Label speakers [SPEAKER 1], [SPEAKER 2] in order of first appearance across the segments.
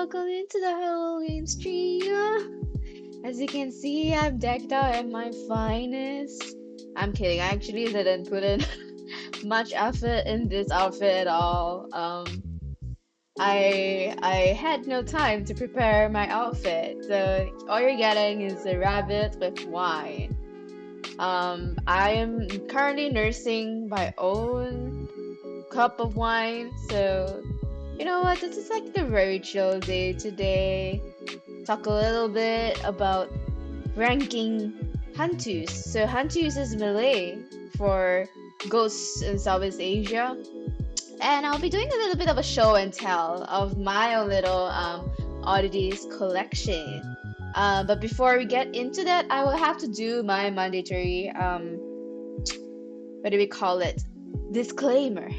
[SPEAKER 1] welcome into the Halloween stream. As you can see, I'm decked out at my finest. I'm kidding, I actually didn't put in much effort in this outfit at all. I had no time to prepare my outfit, so all you're getting is a rabbit with wine. I am currently nursing my own cup of wine, so you know what? This is like the very chill day today. Talk a little bit about ranking hantus. So hantus is Malay for ghosts in Southeast Asia, and I'll be doing a little bit of a show and tell of my own little oddities collection. But before we get into that, I will have to do my mandatory what do we call it? Disclaimer.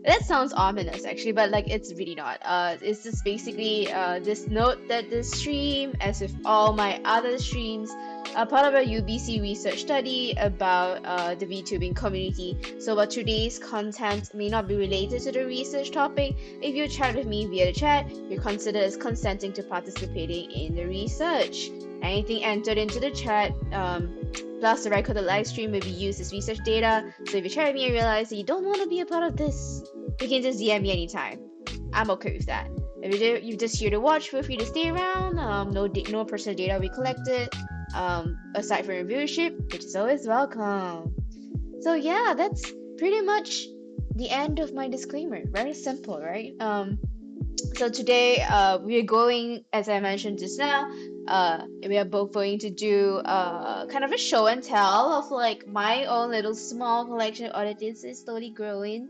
[SPEAKER 1] That sounds ominous actually, but like it's really not. It's just basically this note that this stream, as with all my other streams, are part of a UBC research study about the VTubing community. So while today's content may not be related to the research topic, if you chat with me via the chat, you're considered as consenting to participating in the research. Anything entered into the chat, plus the recorded live stream will be used as research data. So if you chat with me and realize that you don't want to be a part of this, you can just DM me anytime. I'm okay with that. If you're just here to watch, feel free to stay around. No personal data will be collected. Aside from your viewership, which is always welcome. So yeah, that's pretty much the end of my disclaimer. Very simple, right? So today we are going, as I mentioned just now, we are both going to do kind of a show and tell of like my own little small collection of oddities is slowly growing,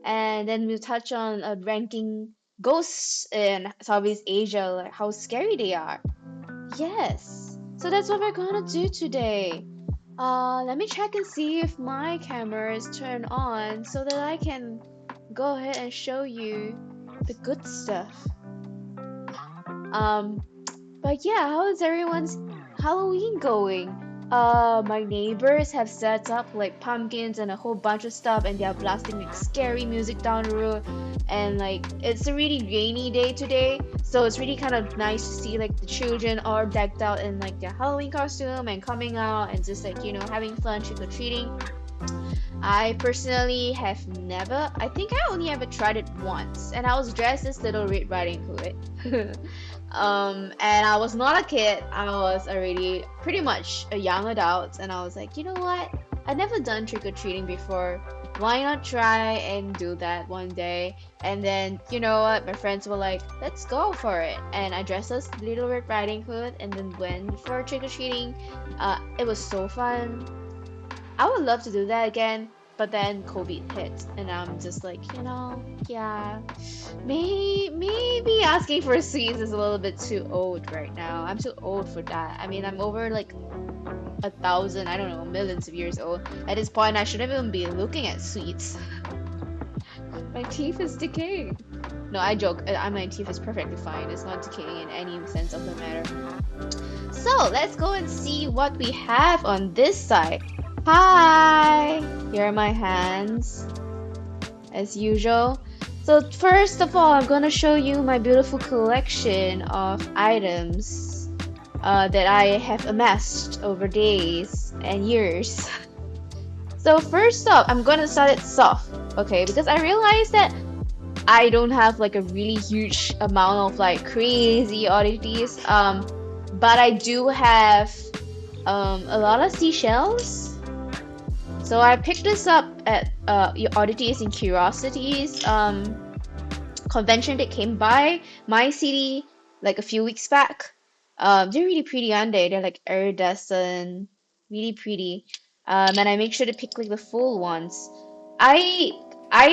[SPEAKER 1] and then we'll touch on ranking ghosts in Southeast Asia, like how scary they are. Yes, so that's what we're gonna do today. Let me check and see if my camera is turned on so that I can go ahead and show you the good stuff. But yeah, how is everyone's Halloween going? My neighbors have set up like pumpkins and a whole bunch of stuff, and they are blasting like scary music down the road. And like it's a really rainy day today, so it's really kind of nice to see like the children are decked out in like their Halloween costume and coming out and just like, you know, having fun trick-or-treating. I personally have never, I think I only ever tried it once, and I was dressed as Little Red Riding Hood. And I was not a kid, I was already pretty much a young adult, and I was like, you know what? I've never done trick-or-treating before. Why not try and do that one day? And then, you know what? My friends were like, let's go for it. And I dressed as Little Red Riding Hood and then went for trick-or-treating. It was so fun. I would love to do that again, but then COVID hit, and I'm just like, you know, yeah, maybe asking for sweets is a little bit too old right now. I'm too old for that. I mean, I'm over like 1,000, I don't know, millions of years old. At this point, I shouldn't even be looking at sweets. My teeth is decaying. No, I joke. My teeth is perfectly fine. It's not decaying in any sense of the matter. So let's go and see what we have on this side. Hi! Here are my hands, as usual. So first of all, I'm gonna show you my beautiful collection of items that I have amassed over days and years. So first up, I'm gonna start it soft, okay? Because I realized that I don't have like a really huge amount of like crazy oddities, but I do have a lot of seashells. So I picked this up at Oddities and Curiosities convention that came by my city like a few weeks back. They're really pretty, aren't they? They're like iridescent, really pretty. And I make sure to pick like the full ones. I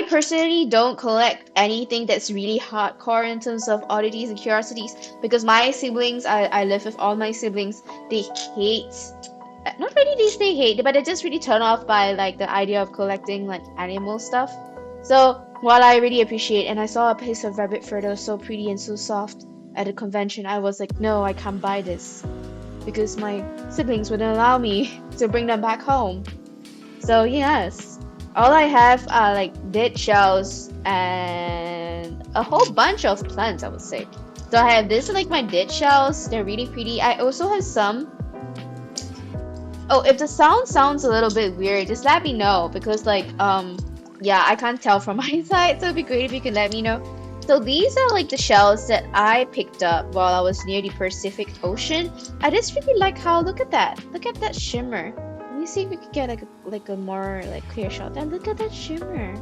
[SPEAKER 1] personally don't collect anything that's really hardcore in terms of oddities and curiosities, because my siblings, I live with all my siblings, they hate, not really they say hate, but they just really turn off by like the idea of collecting like animal stuff. So while I really appreciate, and I saw a piece of rabbit fur that was so pretty and so soft at a convention, I was like, no, I can't buy this because my siblings wouldn't allow me to bring them back home. So yes, all I have are like dead shells and a whole bunch of plants, I would say. So I have this like my dead shells. They're really pretty. I also have some. Oh, if the sound sounds a little bit weird, just let me know because like yeah, I can't tell from my side, so it'd be great if you can let me know. So these are like the shells that I picked up while I was near the Pacific Ocean. I just really like how, look at that shimmer. Let me see if we can get like a more like clear shot. And look at that shimmer.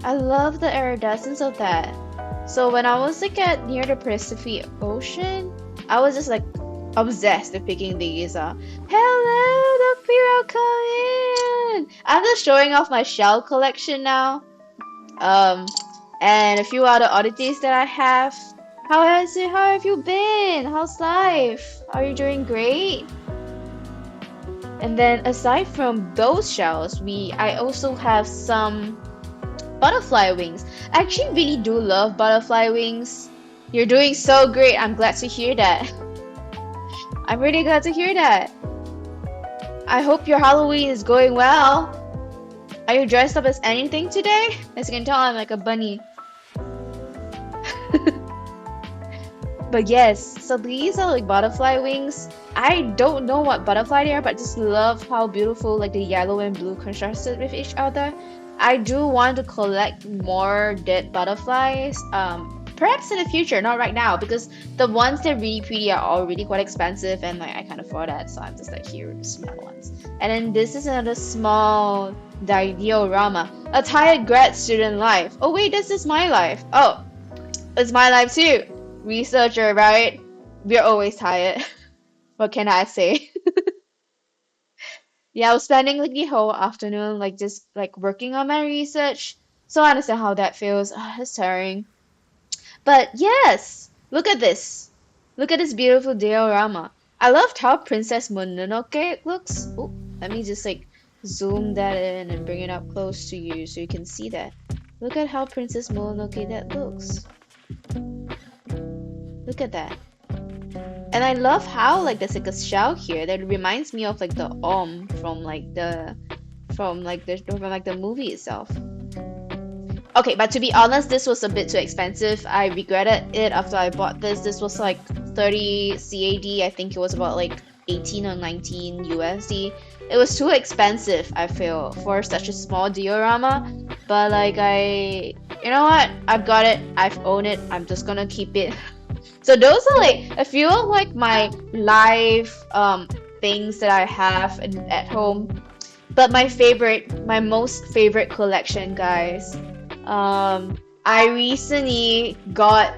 [SPEAKER 1] I love the iridescence of that. So when I was like near the Pacific Ocean, I was just like obsessed with picking these up. Hello, Doc Piro, come in! I'm just showing off my shell collection now. And a few other oddities that I have. How have you been? How's life? Are you doing great? And then aside from those shells, I also have some butterfly wings. I actually really do love butterfly wings. You're doing so great. I'm glad to hear that. I'm really glad to hear that. I hope your Halloween is going well. Are you dressed up as anything today? As you can tell, I'm like a bunny. But yes, so these are like butterfly wings. I don't know what butterfly they are, but just love how beautiful like the yellow and blue contrasted with each other. I do want to collect more dead butterflies. Perhaps in the future, not right now, because the ones that are really pretty are all really quite expensive, and like I can't afford that, so I'm just like, here are the small ones. And then this is another small diorama. A tired grad student life. Oh wait, this is my life. Oh, it's my life too. Researcher, right? We're always tired. What can I say? Yeah, I was spending like the whole afternoon like just like working on my research. So I understand how that feels. It's tiring. But yes, look at this. Look at this beautiful diorama. I loved how Princess Mononoke looks. Oh, let me just like zoom that in and bring it up close to you so you can see that. Look at how Princess Mononoke that looks. Look at that. And I love how like there's like a shell here that reminds me of like the from the movie itself. Okay, but to be honest, this was a bit too expensive. I regretted it after I bought this. This was like 30 CAD. I think it was about like 18 or 19 USD. It was too expensive, I feel, for such a small diorama. But like you know what? I've got it. I've owned it. I'm just gonna keep it. So those are like a few of like my live things that I have at home. But my most favorite collection, guys. I recently got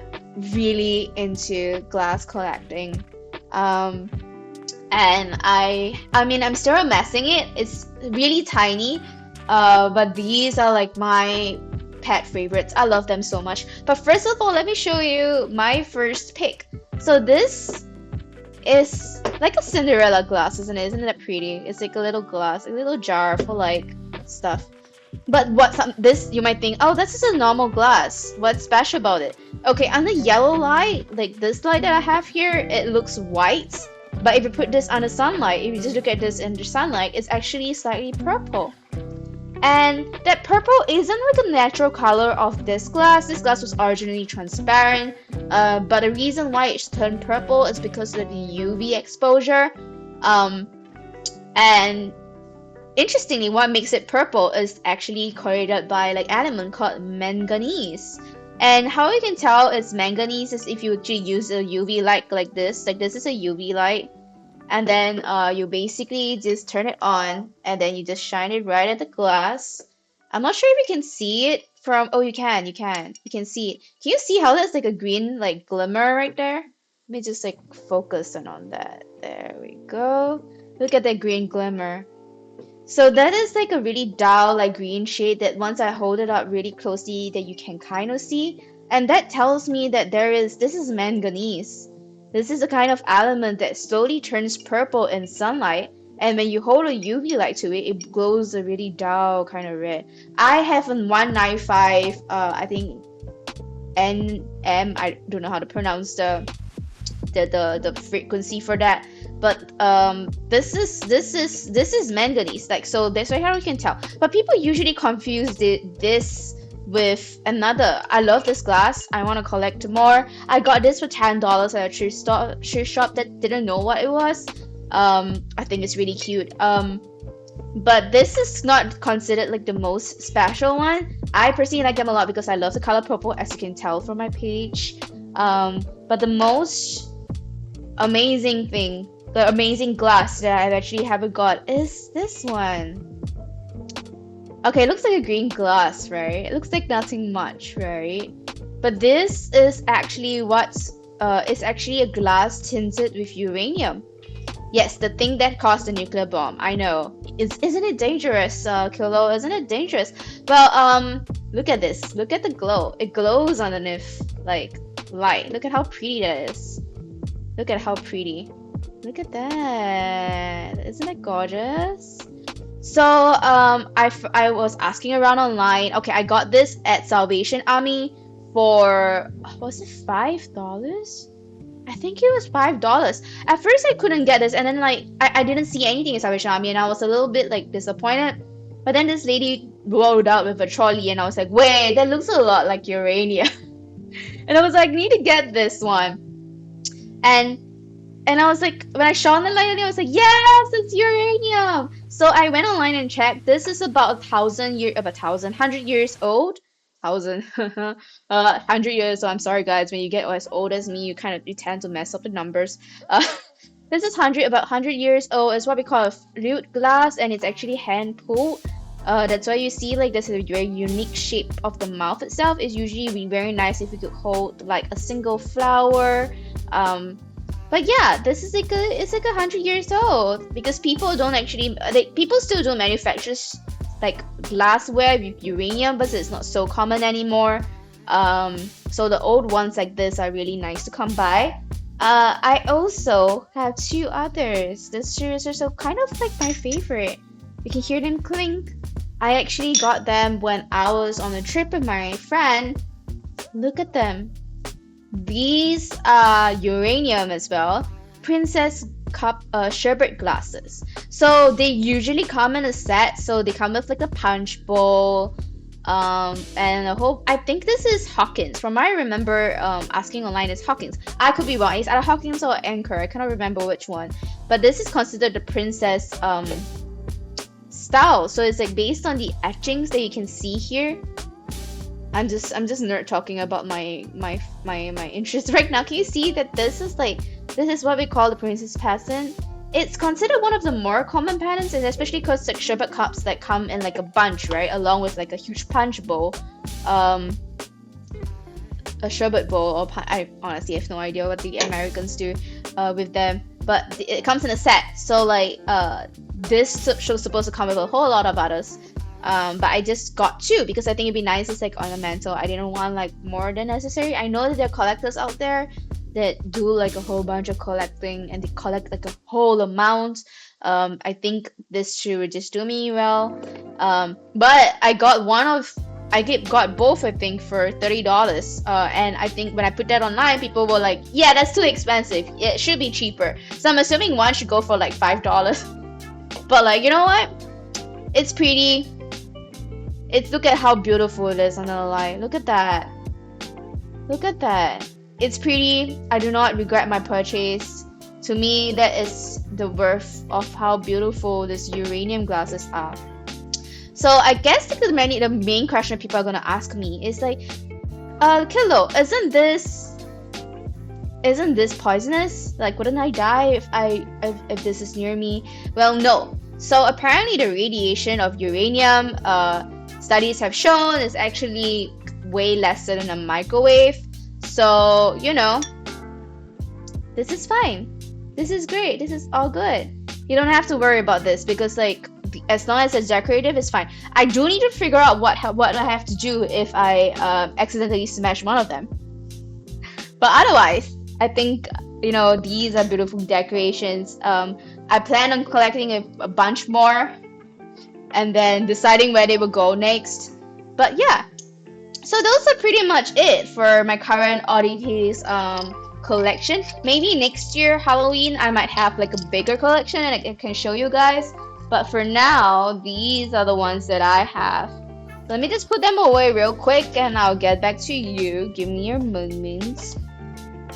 [SPEAKER 1] really into glass collecting. And I mean I'm still amassing it. It's really tiny. But these are like my pet favorites. I love them so much. But first of all, let me show you my first pick. So this is like a Cinderella glass, isn't it? Isn't that pretty? It's like a little glass, a little jar for like stuff. But this you might think, oh, this is a normal glass. What's special about it? Okay, on the yellow light, like this light that I have here, it looks white. But if you put this on the sunlight, if you just look at this in the sunlight, it's actually slightly purple. And that purple isn't like a natural color of this glass. This glass was originally transparent, but the reason why it's turned purple is because of the UV exposure. And interestingly, what makes it purple is actually created by like element called manganese. And how you can tell it's manganese is if you actually use a UV light like this. Like this is a UV light. And then you basically just turn it on and then you just shine it right at the glass. I'm not sure if you can see it from, oh, you can see it. Can you see how there's like a green like glimmer right there? Let me just like focus on that. There we go. Look at that green glimmer. So that is like a really dull like green shade that once I hold it up really closely that you can kind of see. And that tells me that this is manganese. This is a kind of element that slowly turns purple in sunlight, and when you hold a UV light to it, it glows a really dull kind of red. I have a 195, I think NM. I don't know how to pronounce the frequency for that, but this is manganese. Like so, that's how you can tell. But people usually confuse this with another. I love this glass. I want to collect more. I got this for $10 at a thrift shop that didn't know what it was. I think it's really cute. But this is not considered like the most special one. I personally like them a lot because I love the color purple, as you can tell from my page. But the most amazing thing, the amazing glass that I've actually ever got is this one. Okay, it looks like a green glass, right? It looks like nothing much, right? But this is actually it's actually a glass tinted with uranium. Yes, the thing that caused the nuclear bomb. I know. Isn't it dangerous, Kilo? Isn't it dangerous? Well, look at this. Look at the glow. It glows underneath, like, light. Look at how pretty that is. Look at how pretty. Look at that. Isn't it gorgeous? So, I was asking around online. Okay, I got this at Salvation Army for, was it $5? I think it was $5. At first I couldn't get this, and then like I didn't see anything in Salvation Army, and I was a little bit like disappointed. But then this lady rolled out with a trolley, and I was like, wait, that looks a lot like uranium. And I was like, need to get this one. And I was like, when I saw the light, I was like, yes, it's uranium. So I went online and checked. This is about 100 years old. 100 years. So I'm sorry, guys. When you get as old as me, you tend to mess up the numbers. This is about 100 years old. It's what we call a flute glass, and it's actually hand pulled. That's why you see like this is a very unique shape of the mouth itself. It's usually be very nice if you could hold like a single flower. But yeah, this is it's like 100 years old because people don't actually people still do manufacture like glassware with uranium, but it's not so common anymore. So the old ones like this are really nice to come by. I also have two others. These two are so kind of like my favorite. You can hear them clink. I actually got them when I was on a trip with my friend. Look at them. These are uranium as well. Princess cup sherbet glasses. So they usually come in a set. So they come with like a punch bowl, and a whole. I think this is Hawkins. From what I remember, asking online, it's Hawkins. I could be wrong. It's either Hawkins or Anchor. I cannot remember which one. But this is considered the princess style. So it's like based on the etchings that you can see here. I'm just nerd talking about my interest right now. Can you see that this is what we call the princess pattern? It's considered one of the more common patterns, and especially because like sherbet cups that come in like a bunch, right, along with like a huge punch bowl, a sherbet bowl, or I honestly have no idea what the Americans do with them, but it comes in a set. So like this show's supposed to come with a whole lot of others. But I just got two because I think it'd be nice as like ornamental. I didn't want like more than necessary. I know that there are collectors out there that do like a whole bunch of collecting and they collect like a whole amount. I think this shoe would just do me well. But I got got both I think for $30. And I think when I put that online, people were like, yeah, that's too expensive. It should be cheaper. So I'm assuming one should go for like $5. But like, you know what? It's pretty. Look at how beautiful it is, I'm not gonna lie. Look at that. Look at that. It's pretty. I do not regret my purchase. To me, that is the worth of how beautiful these uranium glasses are. So I guess the main question people are gonna ask me is like, Kilo, isn't this poisonous? Like, wouldn't I die if this is near me? Well, no. So apparently the radiation of uranium, studies have shown, is actually way lesser than a microwave. So, you know, this is fine. This is great. This is all good. You don't have to worry about this because like, as long as it's decorative, it's fine. I do need to figure out what I have to do if I accidentally smash one of them. But otherwise, I think, you know, these are beautiful decorations. I plan on collecting a bunch more and then deciding where they will go next. But yeah, so those are pretty much it for my current oddities collection. Maybe next year, Halloween, I might have like a bigger collection and I can show you guys. But for now, these are the ones that I have. Let me just put them away real quick and I'll get back to you. Give me your moments.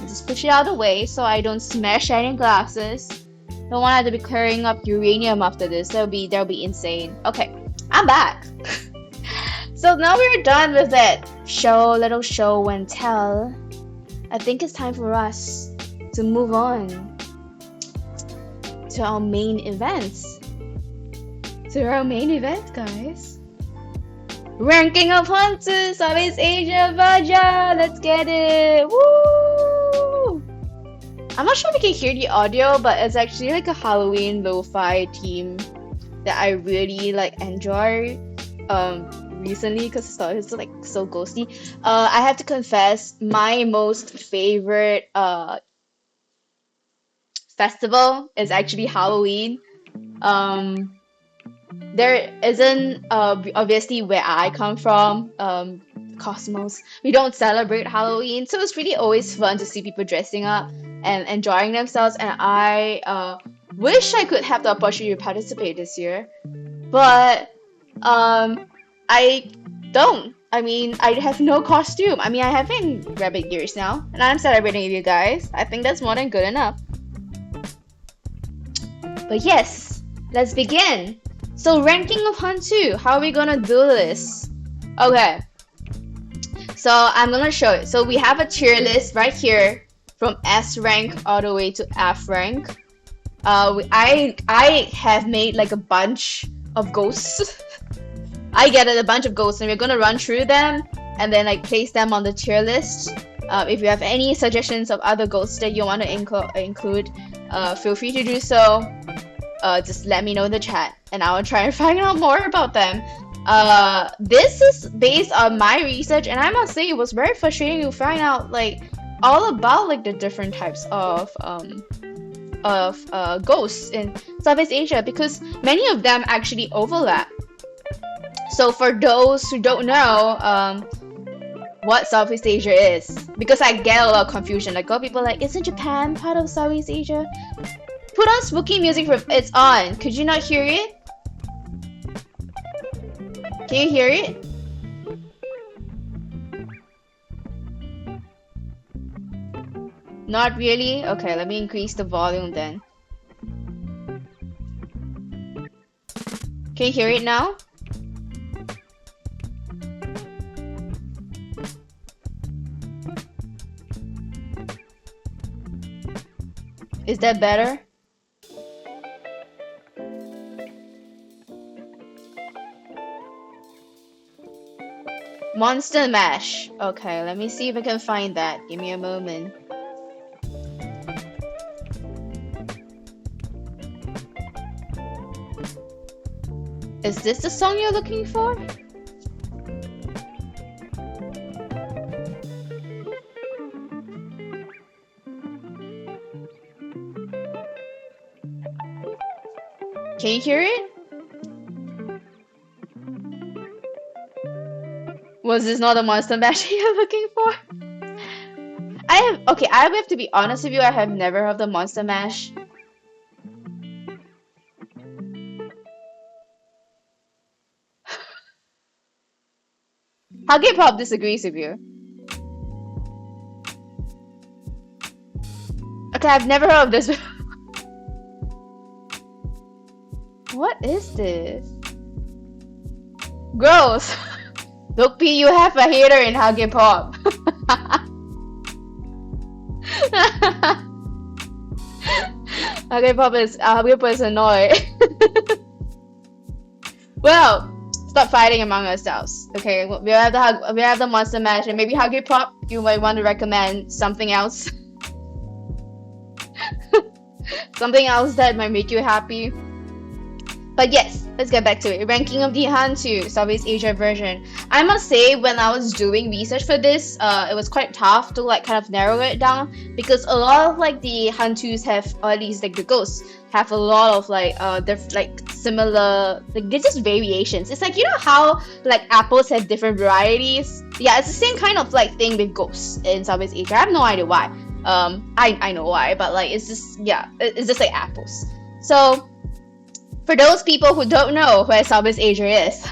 [SPEAKER 1] Just push it out of the way so I don't smash any glasses. Don't want to be clearing up uranium after this. That'll be insane. Okay, I'm back. So now we're done with it. Little show and tell. I think it's time for us to move on to our main events. Guys. Ranking of Hunters, Southeast Asia version. Let's get it. Woo! I'm not sure if you can hear the audio, but it's actually like a Halloween lo-fi theme that I really like enjoy recently because I thought it was like so ghosty. I have to confess, my most favorite festival is actually Halloween. There isn't obviously where I come from, Cosmos, we don't celebrate Halloween, so it's really always fun to see people dressing up and enjoying themselves, and I wish I could have the opportunity to participate this year, but I don't. I mean, I have no costume. I mean, I have been rabbit years now, and I'm celebrating with you guys. I think that's more than good enough. But yes, let's begin. So ranking of Hantu, how are we gonna do this? Okay, so I'm gonna show it. So we have a tier list right here from S rank all the way to F rank. I have made like a bunch of ghosts. I gathered a bunch of ghosts and we're gonna run through them and then like place them on the tier list. If you have any suggestions of other ghosts that you want to include, feel free to do so. Just let me know in the chat and I will try and find out more about them. This is based on my research, and I must say it was very frustrating to find out like all about like the different types of ghosts in Southeast Asia, because many of them actually overlap. So for those who don't know what Southeast Asia is, because I get a lot of confusion, like people are like, isn't Japan part of Southeast Asia? Put on spooky music if it's on. Could you not hear it? Can you hear it? Not really? Okay, let me increase the volume then. Can you hear it now? Is that better? Monster Mash. Okay, let me see if I can find that. Give me a moment. Is this the song you're looking for? Can you hear it? Was this not the Monster Mash you're looking for? I have to be honest with you, I have never heard of the Monster Mash. How K-pop disagrees with you? Okay, I've never heard of this before. What is this? Gross! Look, P, you have a hater in Huggy Pop. Huggy Pop is annoyed. Well, stop fighting among ourselves. Okay, we have the Monster Mash, and maybe Huggy Pop, you might want to recommend something else. Something else that might make you happy. But yes, let's get back to it. Ranking of the Hantu, Southeast Asia version. I must say, when I was doing research for this, it was quite tough to like kind of narrow it down, because a lot of like the Hantus have, or at least like the ghosts, have a lot of like similar, like they're just variations. It's like, you know how like apples have different varieties? Yeah, it's the same kind of like thing with ghosts in Southeast Asia. I have no idea why. I know why, but like it's just, yeah, it's just like apples. So for those people who don't know where Southeast Asia is,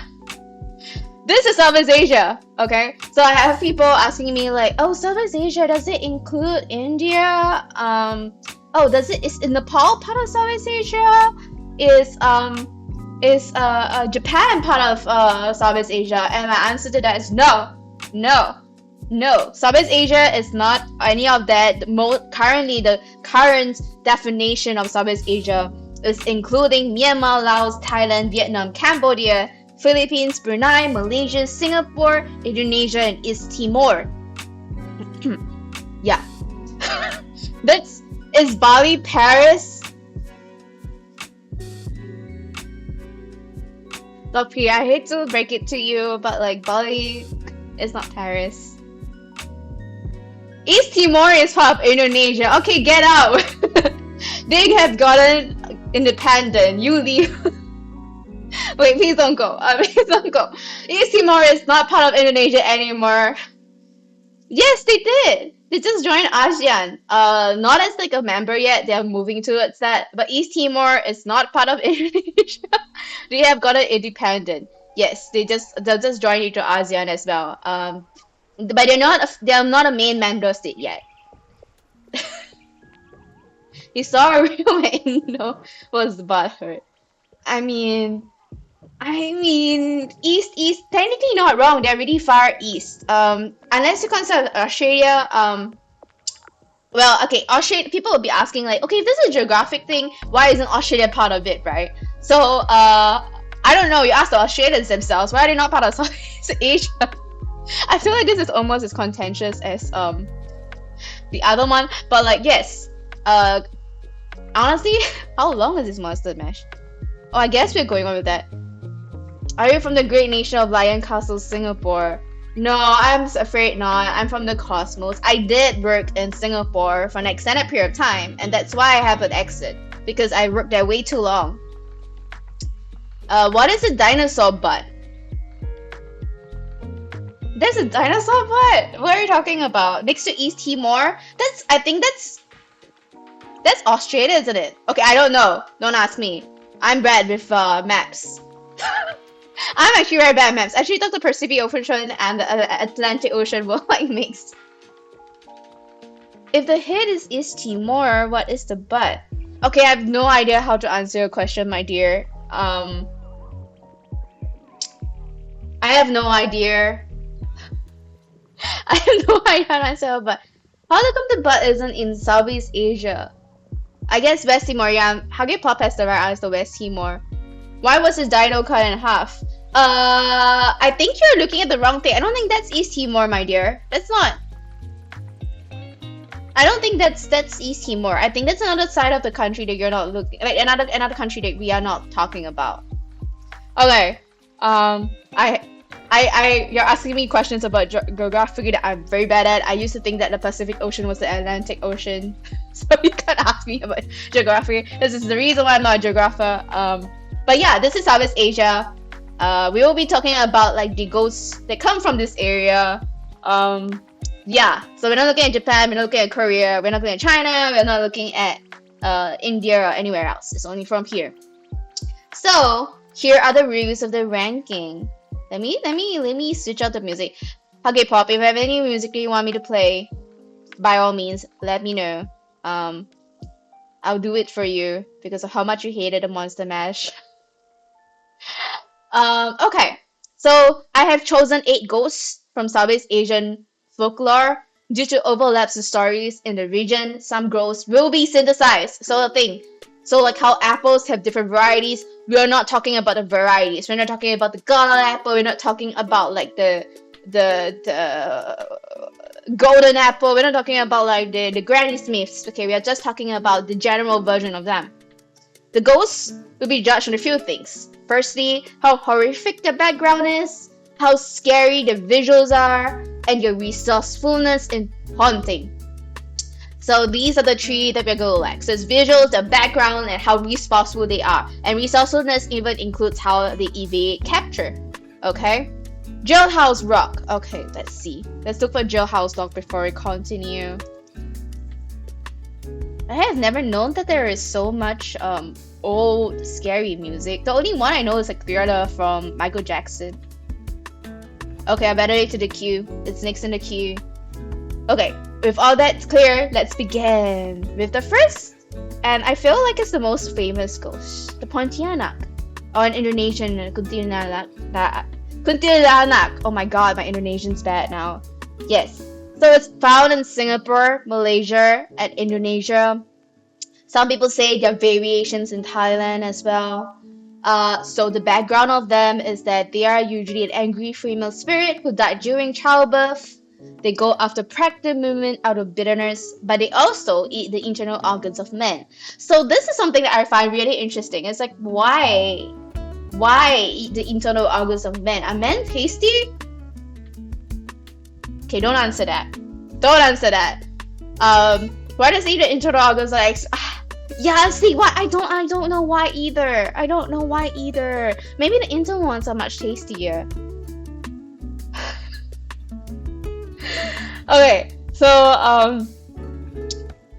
[SPEAKER 1] This is Southeast Asia, okay? So I have people asking me like, oh, Southeast Asia, does it include India? Oh, is Nepal part of Southeast Asia? Is Japan part of Southeast Asia? And my answer to that is no, no, no. Southeast Asia is not any of that. Currently, the current definition of Southeast Asia is including Myanmar, Laos, Thailand, Vietnam, Cambodia, Philippines, Brunei, Malaysia, Singapore, Indonesia, and East Timor. Yeah. Is Bali Paris? Look, P, I hate to break it to you, but like Bali is not Paris. East Timor is part of Indonesia. Okay, get out. They have gotten independent. You leave. Wait, please don't go. Please don't go. East Timor is not part of Indonesia anymore. Yes, they did. They just joined ASEAN. Not as like a member yet. They're moving towards that. But East Timor is not part of Indonesia. They have gotten independent. Yes, they'll just join into ASEAN as well. But they're not a main member state yet. You saw a real man was butthurt. I mean, east technically not wrong. They're really far east. Unless you consider Australia. Well, okay, Australia. People will be asking like, okay, if this is a geographic thing, why isn't Australia part of it, right? So, I don't know. You ask the Australians themselves. Why are they not part of Southeast Asia? I feel like this is almost as contentious as the other one. But like, yes. Honestly, how long is this Monster Mash? Oh, I guess we're going on with that. Are you from the great nation of Lion Castle, Singapore? No, I'm afraid not. I'm from the Cosmos. I did work in Singapore for an extended period of time, and that's why I have an exit, because I worked there way too long. What is a dinosaur butt? There's a dinosaur butt? What are you talking about? Next to East Timor? I think that's Australia, isn't it? Okay, I don't know. Don't ask me. I'm bad with maps. I'm actually very bad at maps. I actually thought the Pacific Ocean and the Atlantic Ocean were like mixed. If the head is East Timor, what is the butt? Okay, I have no idea how to answer your question, my dear. I have no idea. I have no idea how to answer, but how come the butt isn't in Southeast Asia? I guess West Timor, yeah. Hage Pop has the right answer, West Timor. Why was his dino cut in half? I think you're looking at the wrong thing. I don't think that's East Timor, my dear. That's not. I don't think that's East Timor. I think that's another side of the country that you're not looking, like another country that we are not talking about. Okay. You're asking me questions about geography that I'm very bad at. I used to think that the Pacific Ocean was the Atlantic Ocean, so you can't ask me about geography. This is the reason why I'm not a geographer. But yeah, this is Southeast Asia. We will be talking about like the ghosts that come from this area. Yeah, so we're not looking at Japan, we're not looking at Korea, we're not looking at China, we're not looking at India or anywhere else. It's only from here. So here are the rules of the ranking. Let me switch out the music. Hage Pop, if you have any music that you want me to play, by all means, let me know. I'll do it for you because of how much you hated the Monster Mash. Okay, so I have chosen 8 ghosts from Southeast Asian folklore. Due to overlaps of stories in the region, some ghosts will be synthesized. So like how apples have different varieties, we are not talking about the varieties. We're not talking about the gala apple. We're not talking about like the golden apple. We're not talking about like the Granny Smiths. Okay, we are just talking about the general version of them. The ghosts will be judged on a few things. Firstly, how horrific the background is, how scary the visuals are, and your resourcefulness in haunting. So these are the 3 that we're going to like. So it's visuals, the background, and how resourceful they are. And resourcefulness even includes how they evade capture. Okay? Jailhouse Rock. Okay, let's see. Let's look for Jailhouse Rock before we continue. I have never known that there is so much old scary music. The only one I know is like Thriller from Michael Jackson. Okay, I'm adding it to the queue. It's next in the queue. Okay, with all that clear, let's begin with the first, and I feel like it's the most famous ghost, the Pontianak, or in Indonesian, Kuntilanak. Oh my god, my Indonesian's bad now. Yes, so it's found in Singapore, Malaysia, and Indonesia. Some people say there are variations in Thailand as well. So the background of them is that they are usually an angry female spirit who died during childbirth. They go after pregnant women out of bitterness, but they also eat the internal organs of men. So this is something that I find really interesting. It's like, why? Why eat the internal organs of men? Are men tasty? Okay, don't answer that. Don't answer that. Why does eat the internal organs like? Yeah, see, why I don't know why either. I don't know why either. Maybe the internal ones are much tastier. Okay, so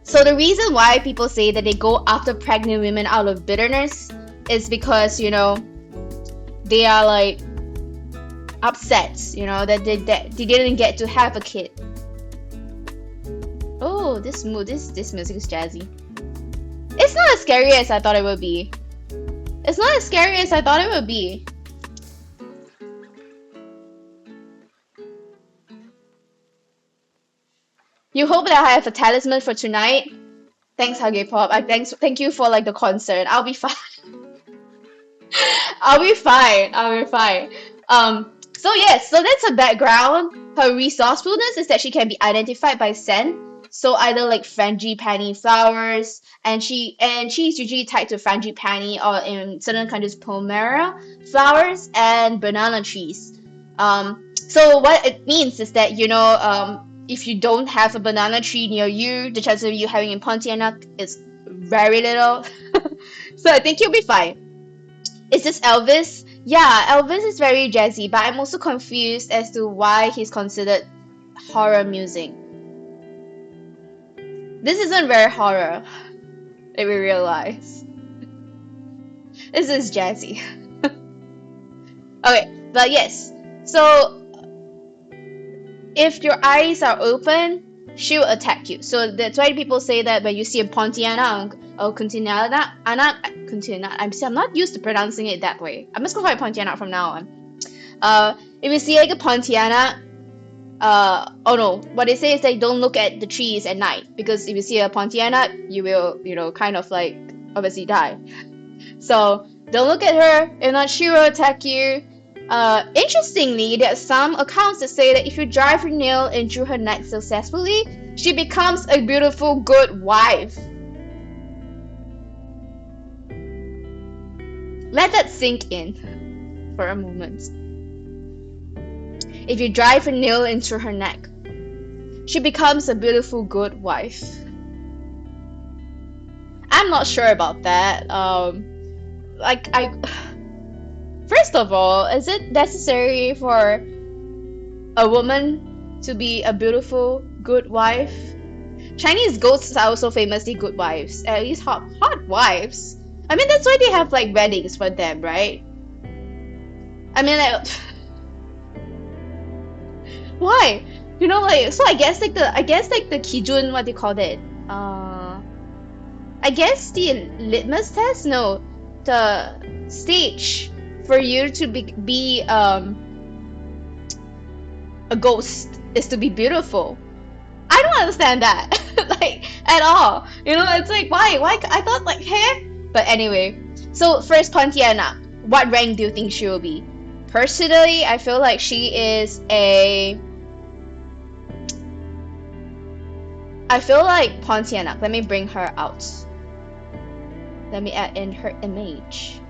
[SPEAKER 1] the reason why people say that they go after pregnant women out of bitterness is because, you know, they are like upset, you know, that they didn't get to have a kid. Oh, this music is jazzy. It's not as scary as I thought it would be. It's not as scary as I thought it would be. You hope that I have a talisman for tonight? Thanks, Huggy Pop. Thank you for like the concert. I'll be fine. I'll be fine. I'll be fine. So yes, so that's her background. Her resourcefulness is that she can be identified by scent. So either like frangipani flowers, and she's usually tied to frangipani, or in certain countries pomera flowers and banana trees. So what it means is that, you know, if you don't have a banana tree near you, the chance of you having a Pontianak is very little. So I think you'll be fine. Is this Elvis? Yeah, Elvis is very jazzy, but I'm also confused as to why he's considered horror music. This isn't very horror, if we realize. This is jazzy. Okay, but yes. So if your eyes are open, she will attack you. So that's why people say that when you see a Pontianak or Kuntilanak, I'm not used to pronouncing it that way. I'm just gonna call it Pontianak from now on. If you see like a Pontianak, oh no, what they say is that don't look at the trees at night, because if you see a Pontianak, you will, you know, kind of like obviously die. So don't look at her, if not she will attack you. Interestingly, there are some accounts that say that if you drive your nail into her neck successfully, she becomes a beautiful, good wife. Let that sink in for a moment. If you drive a nail into her neck, she becomes a beautiful, good wife. I'm not sure about that. First of all, is it necessary for a woman to be a beautiful, good wife? Chinese ghosts are also famously good wives. At least hot wives. I mean, that's why they have like weddings for them, right? I mean, like, why? You know, like, so I guess like the kijun, what do you call it? I guess the litmus test? No, the stage for you to be a ghost is to be beautiful. I don't understand that, like, at all. You know, it's like, why? I thought like hair. But anyway, so first Pontianak, what rank do you think she will be? Personally, I feel like she is a... I feel like Pontianak. Let me bring her out. Let me add in her image.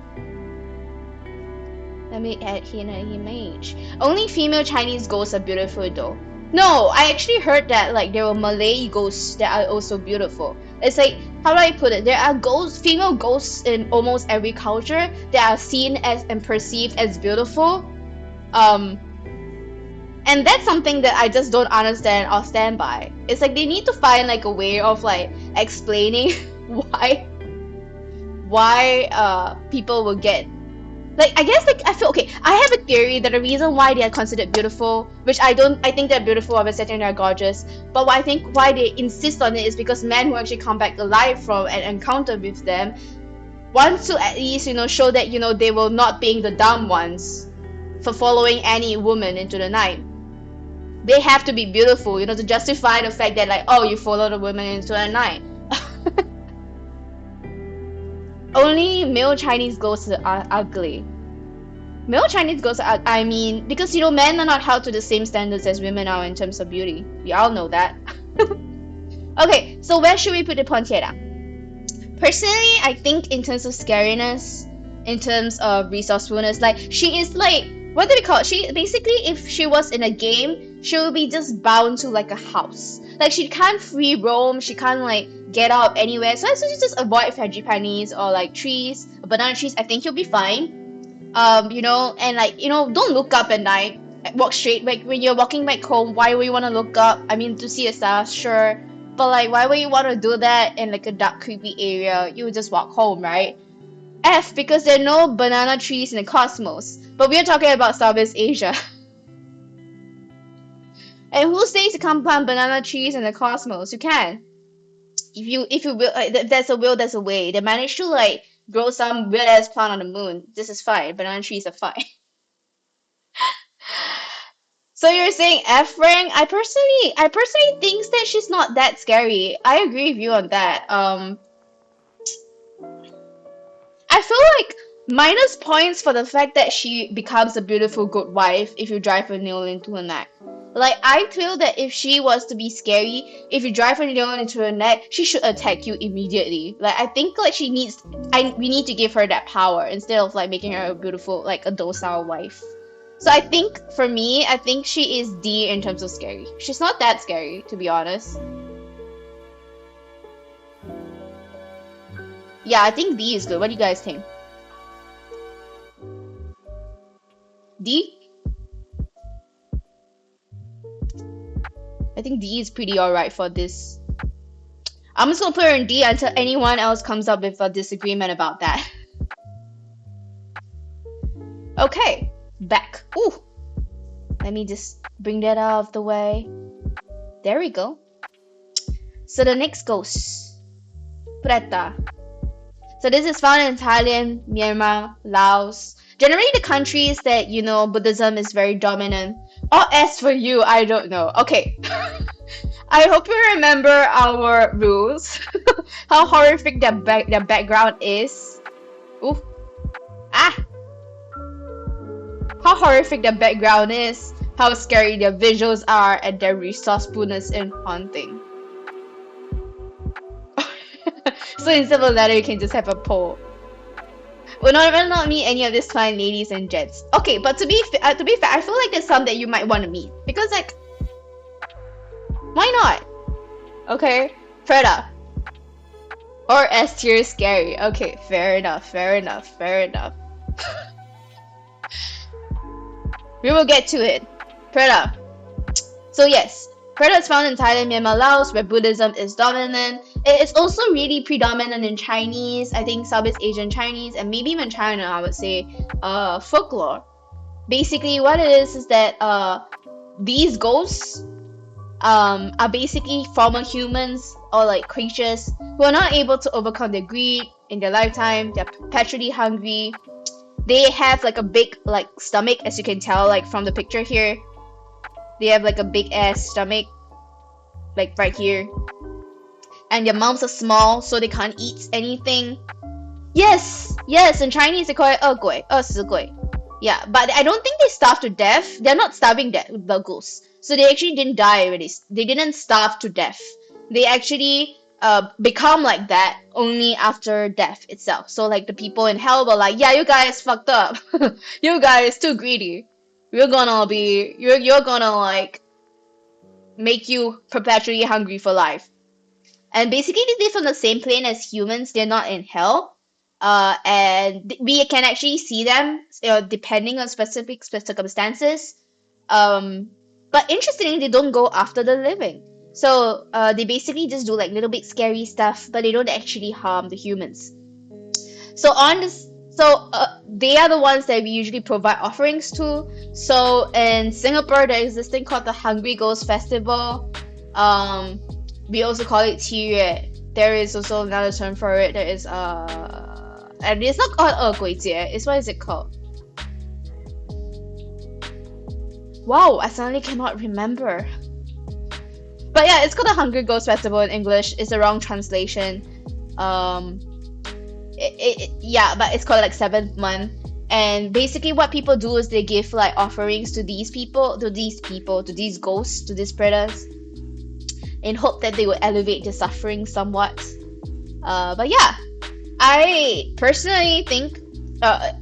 [SPEAKER 1] Let me add in her image. Only female Chinese ghosts are beautiful though. No, I actually heard that like there were Malay ghosts that are also beautiful. It's like, how do I put it? There are ghosts, female ghosts in almost every culture that are seen as and perceived as beautiful. And that's something that I just don't understand or stand by. It's like they need to find like a way of like explaining why people will get Like, I guess, like, I feel okay. I have a theory that the reason why they are considered beautiful, which I think they're beautiful, obviously they're gorgeous, but I think why they insist on it is because men who actually come back alive from an encounter with them want to at least, show that, they will not being the dumb ones for following any woman into the night. They have to be beautiful, to justify the fact that, like, oh, you followed a woman into the night. Only male Chinese ghosts are ugly. Male Chinese ghosts are, I mean, because, men are not held to the same standards as women are in terms of beauty. We all know that. Okay, so where should we put the Pontiera? Personally, I think in terms of scariness, in terms of resourcefulness, like, she is like, what do we call it? She basically, if she was in a game, she will be just bound to like a house. Like, she can't free roam, she can't like get out anywhere. So you just avoid frangipanis or like trees, banana trees. I think you'll be fine. And like, don't look up at night. Walk straight. Like, when you're walking back home, why would you want to look up? I mean, to see a star, sure. But like, why would you want to do that in like a dark, creepy area? You would just walk home, right? F, because there are no banana trees in the cosmos. But we are talking about Southeast Asia. And who says you can't plant banana trees in the cosmos? You can. If you will, if there's a will, there's a way. They managed to like grow some weird ass plant on the moon. This is fine. Banana trees are fine. So you're saying F rank? I personally think that she's not that scary. I agree with you on that. I feel like minus points for the fact that she becomes a beautiful good wife if you drive a nail into her neck. Like, I feel that if she was to be scary, if you drive a nail into her neck, she should attack you immediately. Like, I think like we need to give her that power instead of like making her a beautiful, like a docile wife. So I think for me, I think she is D in terms of scary. She's not that scary, to be honest. Yeah, I think D is good. What do you guys think? D? I think D is pretty alright for this. I'm just gonna put her in D until anyone else comes up with a disagreement about that. Okay, back. Ooh! Let me just bring that out of the way. There we go. So the next ghost. Preta. So this is found in Thailand, Myanmar, Laos. Generally the countries that, Buddhism is very dominant. Or as for you, I don't know. Okay. I hope you remember our rules. How horrific their background is. Ooh. Ah! How horrific their background is. How scary their visuals are, and their resourcefulness in haunting. So instead of a letter, you can just have a poll. Will not meet any of these fine ladies and gents. Okay, but to be fair, I feel like there's some that you might want to meet because, like, why not? Okay, Freda or S tier scary. Okay, fair enough. We will get to it. Freda. So yes, Preta is found in Thailand, Myanmar, Laos, where Buddhism is dominant. It is also really predominant in Chinese, I think Southeast Asian Chinese, and maybe even China, I would say, folklore. Basically, what it is that these ghosts are basically former humans or like creatures who are not able to overcome their greed in their lifetime. They're perpetually hungry. They have like a big like stomach, as you can tell like from the picture here. They have like a big ass stomach, like right here. And their mouths are small, so they can't eat anything. Yes, in Chinese they call it 饿鬼, 饿死鬼. Yeah, but I don't think they starve to death. They're not starving the ghosts. So they actually didn't die already. They didn't starve to death. They actually become like that only after death itself. So like the people in hell were like, yeah, you guys fucked up. You guys too greedy. You're gonna like make you perpetually hungry for life. And basically they live on the same plane as humans. They're not in hell. And we can actually see them depending on specific circumstances. But interestingly, they don't go after the living. So they basically just do like little bit scary stuff, but they don't actually harm the humans. So So they are the ones that we usually provide offerings to. So in Singapore, there is this thing called the Hungry Ghost Festival. We also call it 七月. There is also another term for it. There is and it's not called 恶鬼节. It's what is it called? Wow, I suddenly cannot remember. But yeah, it's called the Hungry Ghost Festival in English. It's a wrong translation. Yeah, but it's called like 7th month. And basically what people do is they give like offerings to these ghosts, to these predators, in hope that they will elevate the suffering somewhat. But yeah, I personally think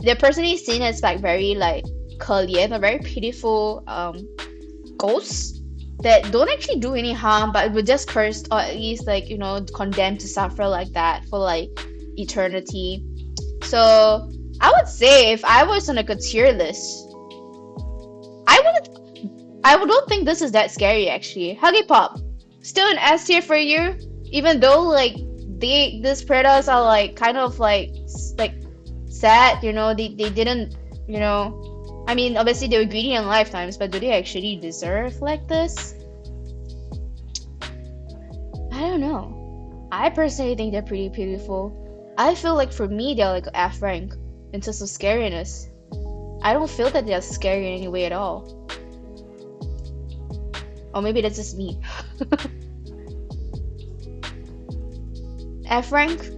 [SPEAKER 1] they're personally seen as like very like 可怜 or very pitiful ghosts that don't actually do any harm, but were just cursed, or at least like, you know, condemned to suffer like that for like eternity. So I would say if I was on like a tier list, I don't think this is that scary actually. Huggy Pop, still an S tier for you, even though like these predators are like kind of like sad, you know, they didn't, you know, I mean obviously they were greedy in lifetimes, but do they actually deserve like this? I don't know. I personally think they're pretty pitiful. I feel like for me they're like F rank in terms of scariness. I don't feel that they're scary in any way at all. Or maybe that's just me. F rank?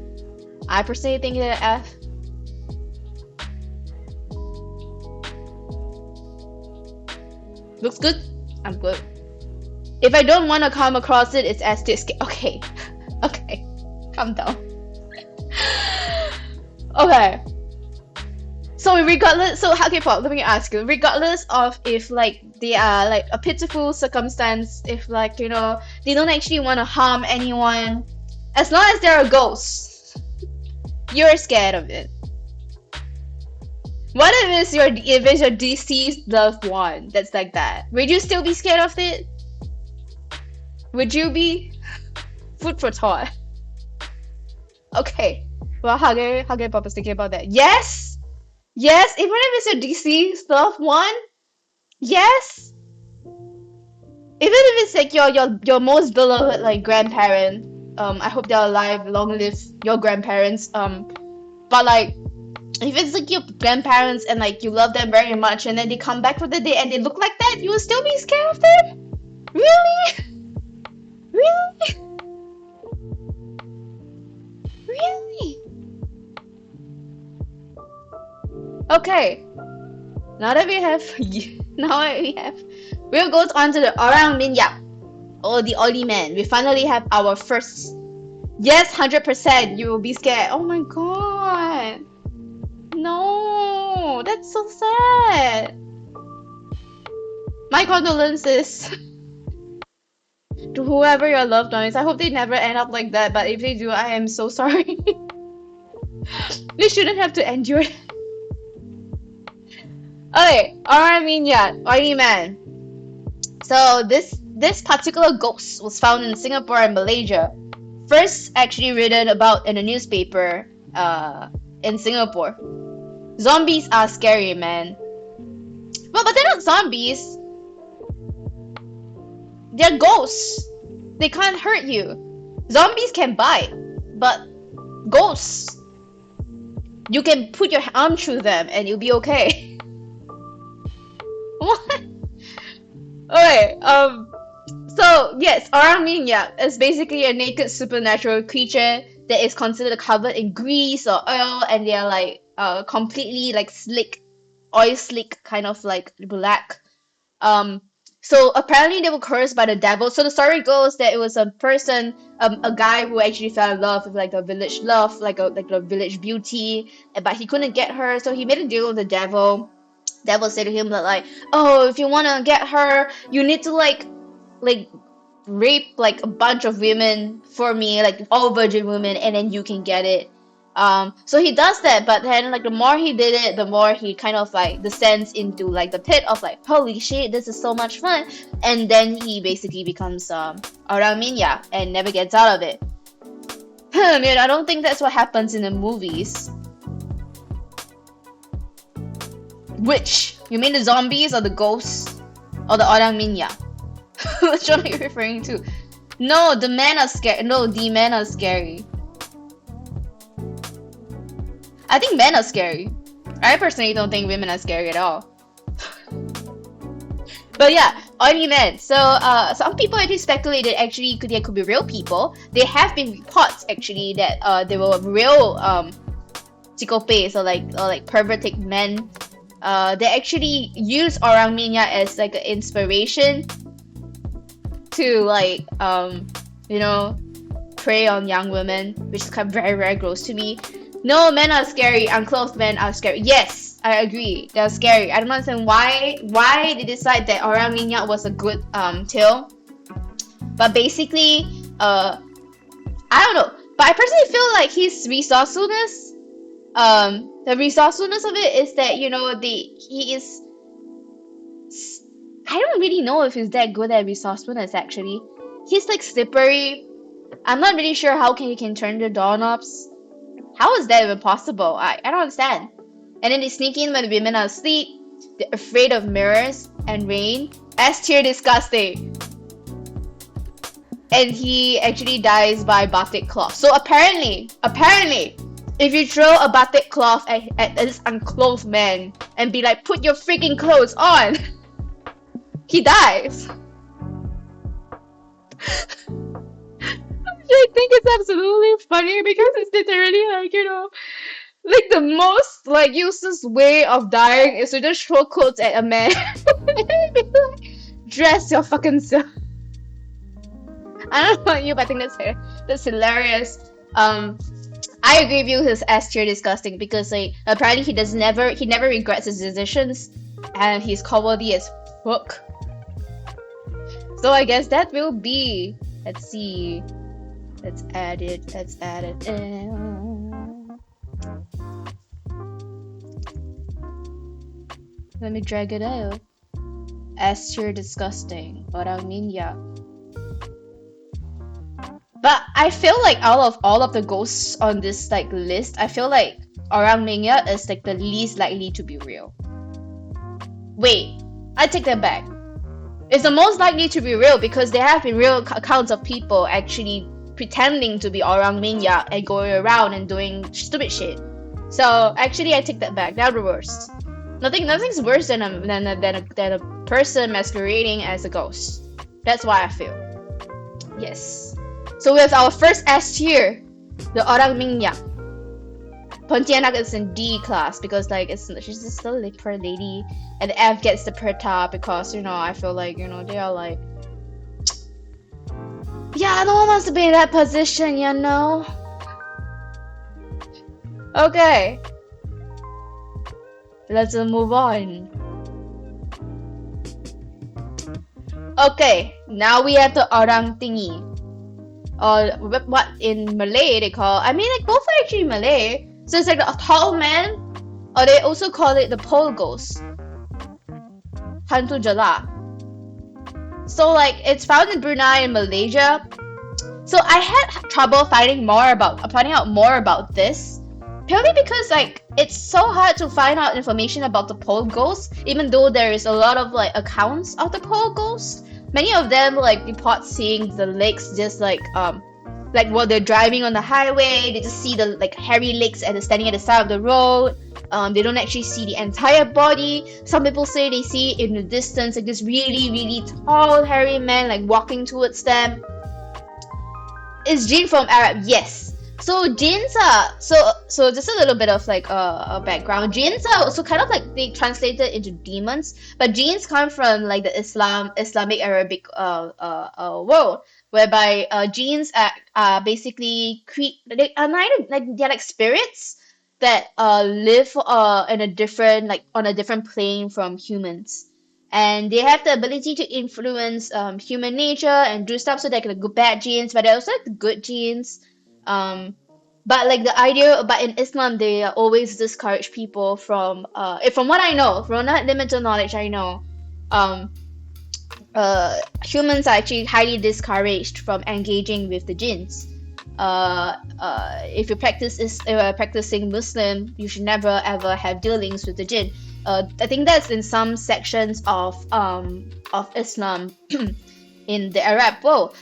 [SPEAKER 1] I personally think they're F. Looks good? I'm good. If I don't want to come across it, it's S tier. Okay. Okay. Calm down. Okay. So regardless, so okay, Paul, let me ask you, regardless of if like they are like a pitiful circumstance, if like, you know, they don't actually want to harm anyone, as long as they're a ghost, you're scared of it. What if it's your deceased loved one that's like that? Would you still be scared of it? Would you be? Food for thought. Okay. Well, Hage Papa's thinking about that. Yes! Yes! Even if it's your deceased loved one? Yes! Even if it's like your most beloved like grandparent, I hope they're alive, long live your grandparents. But like, if it's like your grandparents and like you love them very much, and then they come back for the day and they look like that, you will still be scared of them? Really? Really? Really? Okay. Now that we have we'll go on to the Orang Minyak, or the Oli Man. We finally have our first. Yes, 100%. You will be scared. Oh my god. No, that's so sad. My condolences to whoever your loved one is. I hope they never end up like that, but if they do, I am so sorry. We shouldn't have to endure it. Okay, Oily Man. So this particular ghost was found in Singapore and Malaysia. First actually written about in a newspaper in Singapore. Zombies are scary, man. Well, but they're not zombies. They're ghosts. They can't hurt you. Zombies can bite, but ghosts, you can put your arm through them and you'll be okay. What? Okay, so yes, Orang Minyak is basically a naked supernatural creature that is considered covered in grease or oil, and they are like completely like slick, oil slick, kind of like black. So apparently they were cursed by the devil. So the story goes that it was a person, a guy who actually fell in love with like the village love, like the village beauty, but he couldn't get her, so he made a deal with the devil. Devil said to him that like, oh, if you wanna get her, you need to like rape like a bunch of women for me, like all virgin women, and then you can get it. So he does that, but then like the more he did it, the more he kind of like descends into like the pit of like, holy shit, this is so much fun, and then he basically becomes Orang Minyak and never gets out of it. Man, I don't think that's what happens in the movies. Which? You mean the zombies or the ghosts? Or the orang minyak? Which one are you referring to? No, the men are scary. No, the men are scary. I think men are scary. I personally don't think women are scary at all. But yeah, only men. So some people actually speculated actually they could be real people. There have been reports actually that they were real psychopaths or like perverted men. They actually use orang minyak as like an inspiration to like you know, prey on young women, which is kind of very, very gross to me. No, men are scary. Unclothed men are scary. Yes, I agree. They're scary. I don't understand why they decide that orang minyak was a good tale. But basically, I don't know. But I personally feel like his resourcefulness, the resourcefulness of it is that, you know, he is. I don't really know if he's that good at resourcefulness actually. He's like slippery. I'm not really sure how he can turn the doorknobs. How is that even possible? I don't understand. And then they sneak in when the women are asleep. They're afraid of mirrors and rain. S tier disgusting. And he actually dies by batik cloth. So apparently, if you throw a batik cloth at this unclothed man and be like, put your freaking clothes on, he dies. I think it's absolutely funny because it's literally like, you know, like the most like useless way of dying is to just throw clothes at a man. Dress your fucking self. I don't know about you, but I think that's hilarious. I agree with you. His S tier disgusting because like apparently he never regrets his decisions, and he's cowardly as fuck. So I guess that will be. Let's see. Let's add it. Let me drag it out. S tier disgusting. Orang minyak. But I feel like out of all of the ghosts on this like list, I feel like orang minyak is like the least likely to be real. Wait, I take that back. It's the most likely to be real because there have been real accounts of people actually pretending to be orang minyak and going around and doing stupid shit. So actually, I take that back. They're the worst. Nothing's worse than a person masquerading as a ghost. That's why I feel. Yes. So with our first S tier, the orang minyak. Pontianak is in D class because like she's just a poor lady, and the F gets the perta because, you know, I feel like, you know, they are like, yeah, no one wants to be in that position, you know. Okay, let's move on. Okay, now we have the orang tinggi, or what in Malay they call. I mean, like both are actually Malay. So it's like a tall man, or they also call it the pole ghost, hantu jala. So like it's found in Brunei and Malaysia. So I had trouble finding out more about this, purely because like it's so hard to find out information about the pole ghost, even though there is a lot of like accounts of the pole ghost. Many of them like report seeing the legs just like while they're driving on the highway, they just see the like hairy legs standing at the side of the road. They don't actually see the entire body. Some people say they see in the distance like this really, really tall, hairy man like walking towards them. Is jinn from Arab? Yes. So jinns are so just a little bit of like a background. Jinns are also kind of like they translated into demons, but jinns come from like the Islamic Arabic world, whereby jinns are basically they're like spirits that live in a different on a different plane from humans, and they have the ability to influence human nature and do stuff. So they're like the bad genes, but they're also like the good genes. But like the idea, but in Islam they always discourage people from what I know, from not limited knowledge I know, humans are actually highly discouraged from engaging with the jinns. if you practicing Muslim, you should never ever have dealings with the jinn. I think that's in some sections of Islam in the Arab world.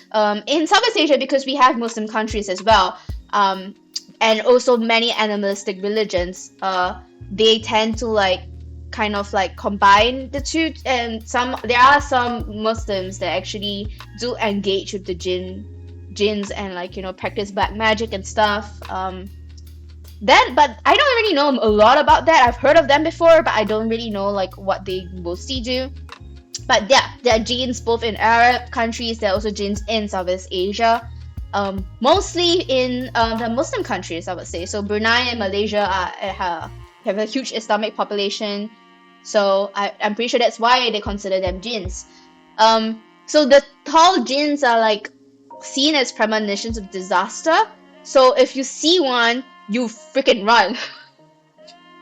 [SPEAKER 1] In Southeast Asia, because we have Muslim countries as well, and also many animalistic religions, they tend to like kind of like combine the two. And there are some Muslims that actually do engage with the jinns and like practice black magic and stuff. But I don't really know a lot about that. I've heard of them before, but I don't really know like what they mostly do. But yeah, there are jinns both in Arab countries. There are also jinns in Southeast Asia, mostly in the Muslim countries, I would say. So Brunei and Malaysia have a huge Islamic population, so I'm pretty sure that's why they consider them jinns. So the tall jinns are like seen as premonitions of disaster. So if you see one, you freaking run.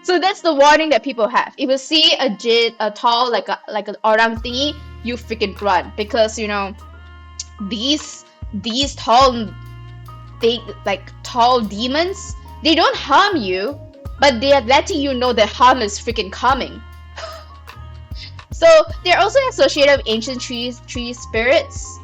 [SPEAKER 1] So that's the warning that people have. If you see a jinn, a tall like an orang thingy, you freaking run, because these tall demons, they don't harm you, but they are letting you know that harm is freaking coming. So they're also associated with ancient tree spirits.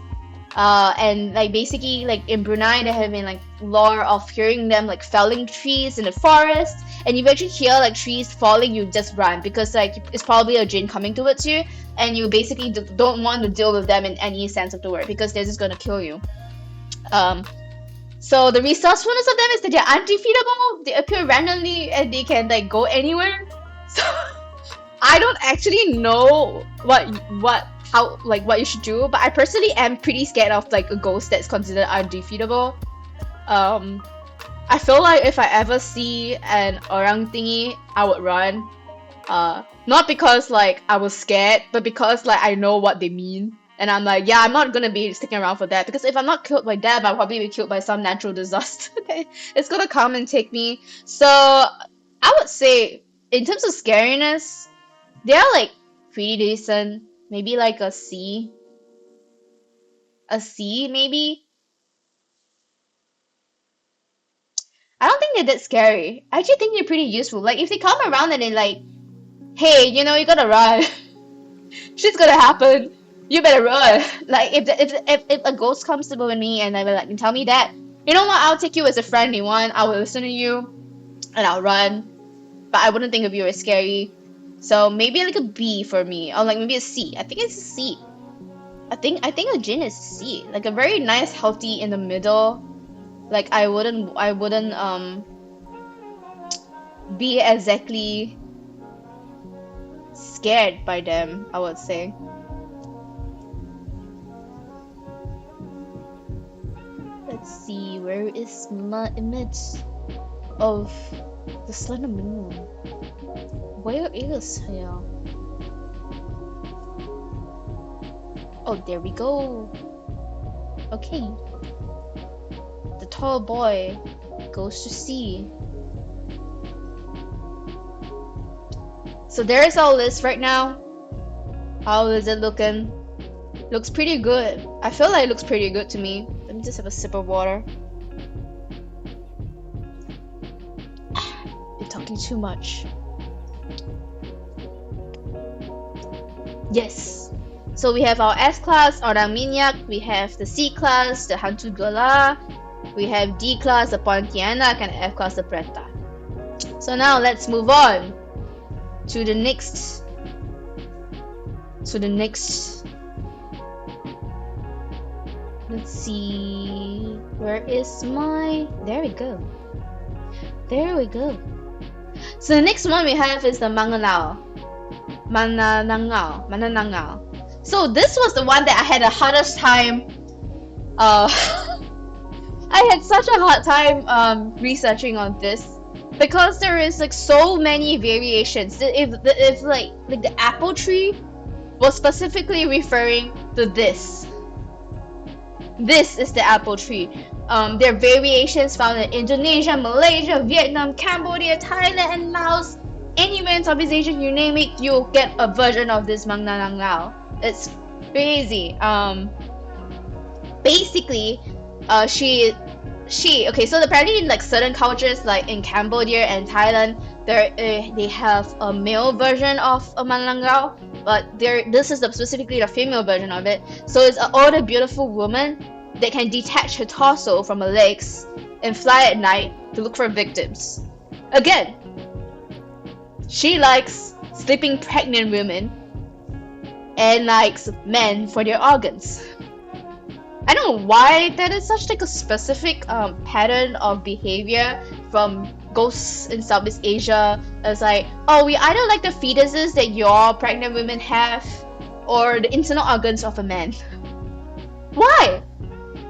[SPEAKER 1] And like basically like in Brunei, there have been like lore of hearing them like felling trees in the forest, and if you actually hear like trees falling, you just run, because like it's probably a jinn coming towards you, and you basically don't want to deal with them in any sense of the word, because they're just gonna kill you. So the resourcefulness of them is that they're undefeatable. They appear randomly and they can like go anywhere. So I don't actually know what you should do, but I personally am pretty scared of like a ghost that's considered undefeatable. I feel like if I ever see an orang thingy, I would run. Not because like I was scared, but because like I know what they mean. And I'm like, yeah, I'm not gonna be sticking around for that, because if I'm not killed by them, I'll probably be killed by some natural disaster. It's gonna come and take me. So I would say, in terms of scariness, they're like pretty decent. Maybe like a C. A C, maybe? I don't think they're that scary. I actually think they're pretty useful. Like, if they come around and they're like, hey, you gotta run. Shit's gonna happen. You better run. Like, if a ghost comes to me and they're like, tell me that, you know what, I'll take you as a friendly one. I will listen to you and I'll run. But I wouldn't think of you as scary. So maybe like a B for me, or like maybe a C. I think it's a C. I think a jinn is C. Like a very nice, healthy in the middle. Like I wouldn't be exactly scared by them, I would say. Let's see, where is my image of the slender moon? Where is he? Oh, there we go. Okay. The tall boy goes to sea. So there's our list right now. How is it looking? Looks pretty good. I feel like it looks pretty good to me. Let me just have a sip of water. You're talking too much. Yes. So we have our S class, Orang Minyak. We have the C class, the Hantu Gela. We have D class, the Pontianak, and F class, the Preta. So now let's move on to the next. Let's see. Where is my? There we go. There we go. So the next one we have is the Manananggal. So this was the one that I had the hardest time. I had such a hard time researching on this, because there is like so many variations. If like the apple tree was specifically referring to this. This is the apple tree. There are variations found in Indonesia, Malaysia, Vietnam, Cambodia, Thailand, and Laos. Anywhere in Southeast Asia, you name it, you'll get a version of this Manananggal. It's crazy. Basically, she Okay, so apparently in like certain cultures, like in Cambodia and Thailand, they have a male version of a manananggal, but this is specifically the female version of it. So it's an older, beautiful woman that can detach her torso from her legs and fly at night to look for victims. Again, she likes sleeping pregnant women and likes men for their organs. I don't know why that is such like a specific pattern of behavior from ghosts in Southeast Asia. It's like, oh, we either like the fetuses that your pregnant women have or the internal organs of a man. Why?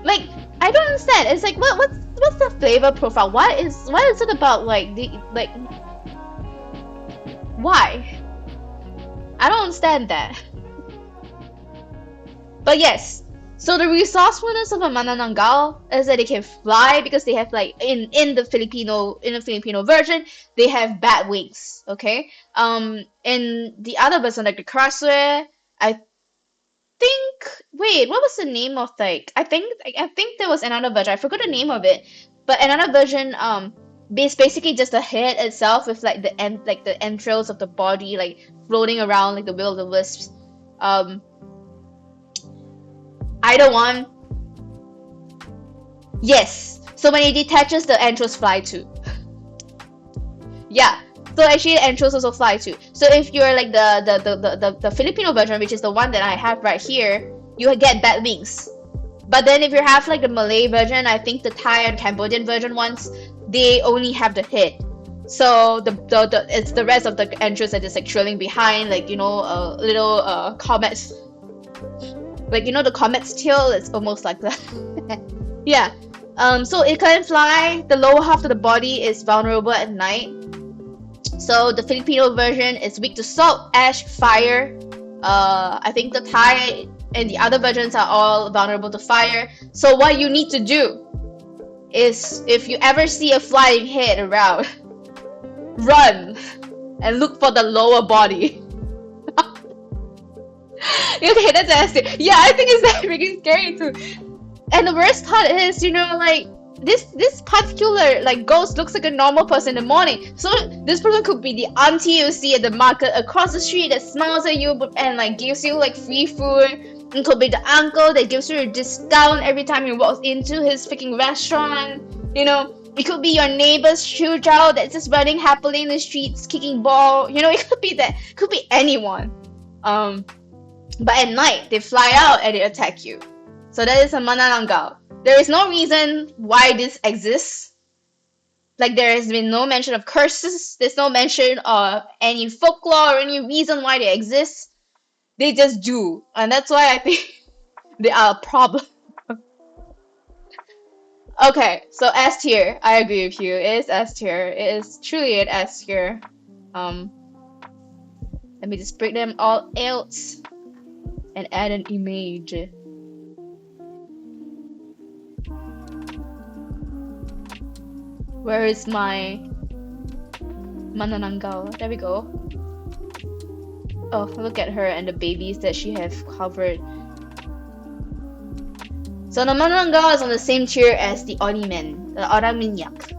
[SPEAKER 1] Like, I don't understand. It's like, what's the flavor profile? What is it about like why? I don't understand that. But yes, so the resourcefulness of a manananggal is that they can fly because they have like in the Filipino version they have bat wings. Okay. In the other version like the Krasue, I think wait, what was the name of like I think there was another version. I forgot the name of it, but another version it's basically just the head itself with like the entrails of the body like floating around like the will of the wisps. Either one. Yes. So when it detaches, the entrails fly too. Yeah. So actually, the entrails also fly too. So if you're like the Filipino version, which is the one that I have right here, you get bat wings. But then if you have like the Malay version, I think the Thai and Cambodian version ones, they only have the head. So it's the rest of the entrails that is like trailing behind, like little comets. Like the comet's tail is almost like that. Yeah. So it can fly. The lower half of the body is vulnerable at night. So the Filipino version is weak to salt, ash, fire. I think the Thai and the other versions are all vulnerable to fire. So what you need to do is, if you ever see a flying head around, run and look for the lower body. Okay, that's nasty. Yeah, I think it's that freaking scary too. And the worst part is, like this particular like ghost looks like a normal person in the morning. So this person could be the auntie you see at the market across the street that smiles at you and like gives you like free food. It could be the uncle that gives you a discount every time you walk into his freaking restaurant. It could be your neighbor's child that's just running happily in the streets, kicking ball. It could be that. It could be anyone. But at night, they fly out and they attack you. So that is a manananggal. There is no reason why this exists. Like, there has been no mention of curses. There's no mention of any folklore or any reason why they exist. They just do. And that's why I think they are a problem. Okay, so S tier. I agree with you. It is S tier. It is truly an S tier. Let me just break them all out and add an image. Where is my manananggal? There we go. Oh, look at her and the babies that she has covered. So the manananggal is on the same tier as the Oniman, the Orang Minyak.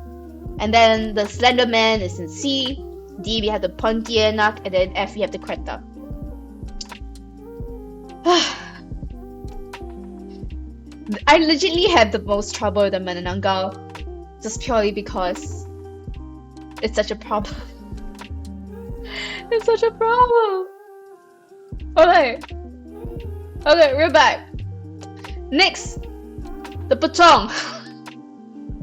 [SPEAKER 1] And then the Slender Man is in C. D we have the Pontianak, and then F we have the Kreta. I legitimately had the most trouble with the manananggal, just purely because it's such a problem. It's such a problem. Okay, we're back. Next, the Pocong,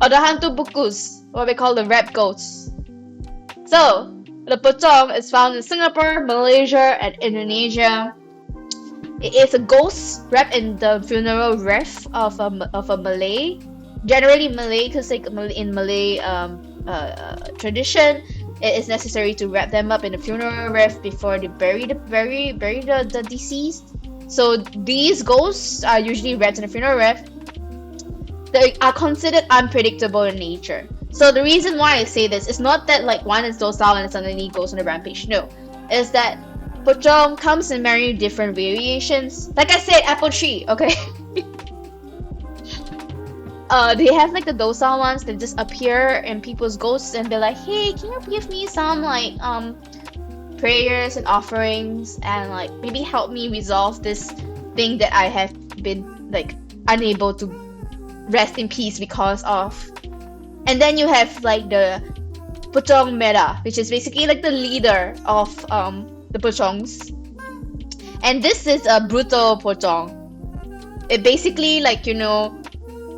[SPEAKER 1] or the Hantu Bukus, what we call the rap ghosts. So, the Pocong is found in Singapore, Malaysia, and Indonesia. It is a ghost wrapped in the funeral wreath of a Malay. Generally Malay, because like in Malay tradition, it is necessary to wrap them up in the funeral wreath before they bury the deceased. So these ghosts are usually wrapped in a funeral wreath. They are considered unpredictable in nature. So the reason why I say this is not that like one is docile and suddenly goes on a rampage. No, it's that Pocong comes in many different variations. Like I said, apple tree, okay? They have like the docile ones that just appear in people's ghosts and be like, hey, can you give me some like prayers and offerings and like maybe help me resolve this thing that I have been like unable to rest in peace because of. And then you have like the Pocong Meta, which is basically like the leader of the Pocongs. And this is a brutal Pocong. It basically like, you know,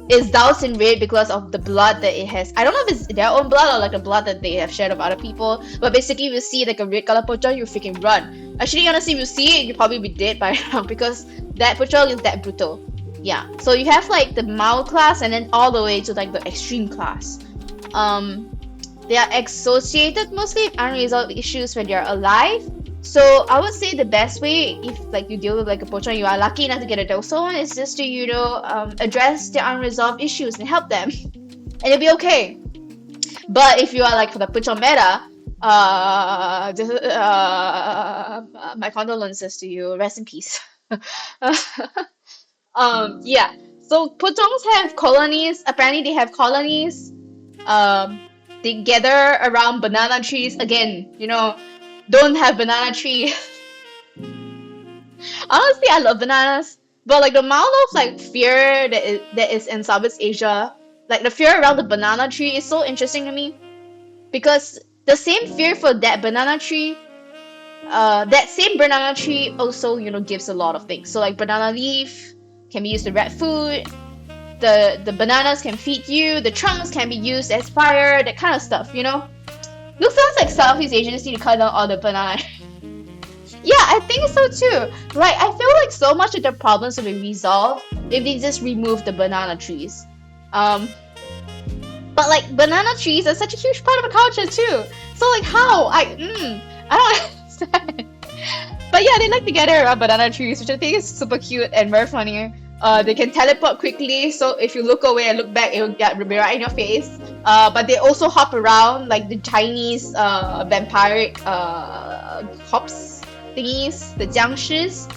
[SPEAKER 1] is doused in red because of the blood that it has. I don't know if it's their own blood or like the blood that they have shared of other people. But basically, if you see like a red color Pocong, you freaking run. Actually, honestly, if you see it, you probably be dead by now because that Pocong is that brutal. Yeah. So you have like the mild class and then all the way to like the extreme class. They are associated mostly with unresolved issues when they're alive. So I would say the best way, if like you deal with like a Pocong, you are lucky enough to get a docile one, is just to, you know, address their unresolved issues and help them, and it'll be okay. But if you are like for the Pocong Meta, my condolences to you. Rest in peace. Yeah. So Pocongs have colonies. Apparently, they have colonies. They gather around banana trees. Again, you know, don't have banana tree. Honestly, I love bananas, but like the amount of like fear that is in Southeast Asia, like the fear around the banana tree is so interesting to me, because the same fear for that banana tree, that same banana tree also, you know, gives a lot of things. So like banana leaf can be used to wrap food. The bananas can feed you. The trunks can be used as fire. That kind of stuff, you know. Looks sounds like Southeast Asians need to cut down all the banana. Yeah, I think so too. Like, I feel like so much of the problems will be resolved if they just remove the banana trees. But like banana trees are such a huge part of the culture too. So like how? I don't understand. But yeah, they like to gather around banana trees, which I think is super cute and very funny. They can teleport quickly, so if you look away and look back, it will be right in your face. But they also hop around like the Chinese vampiric hops thingies, the jiangshis.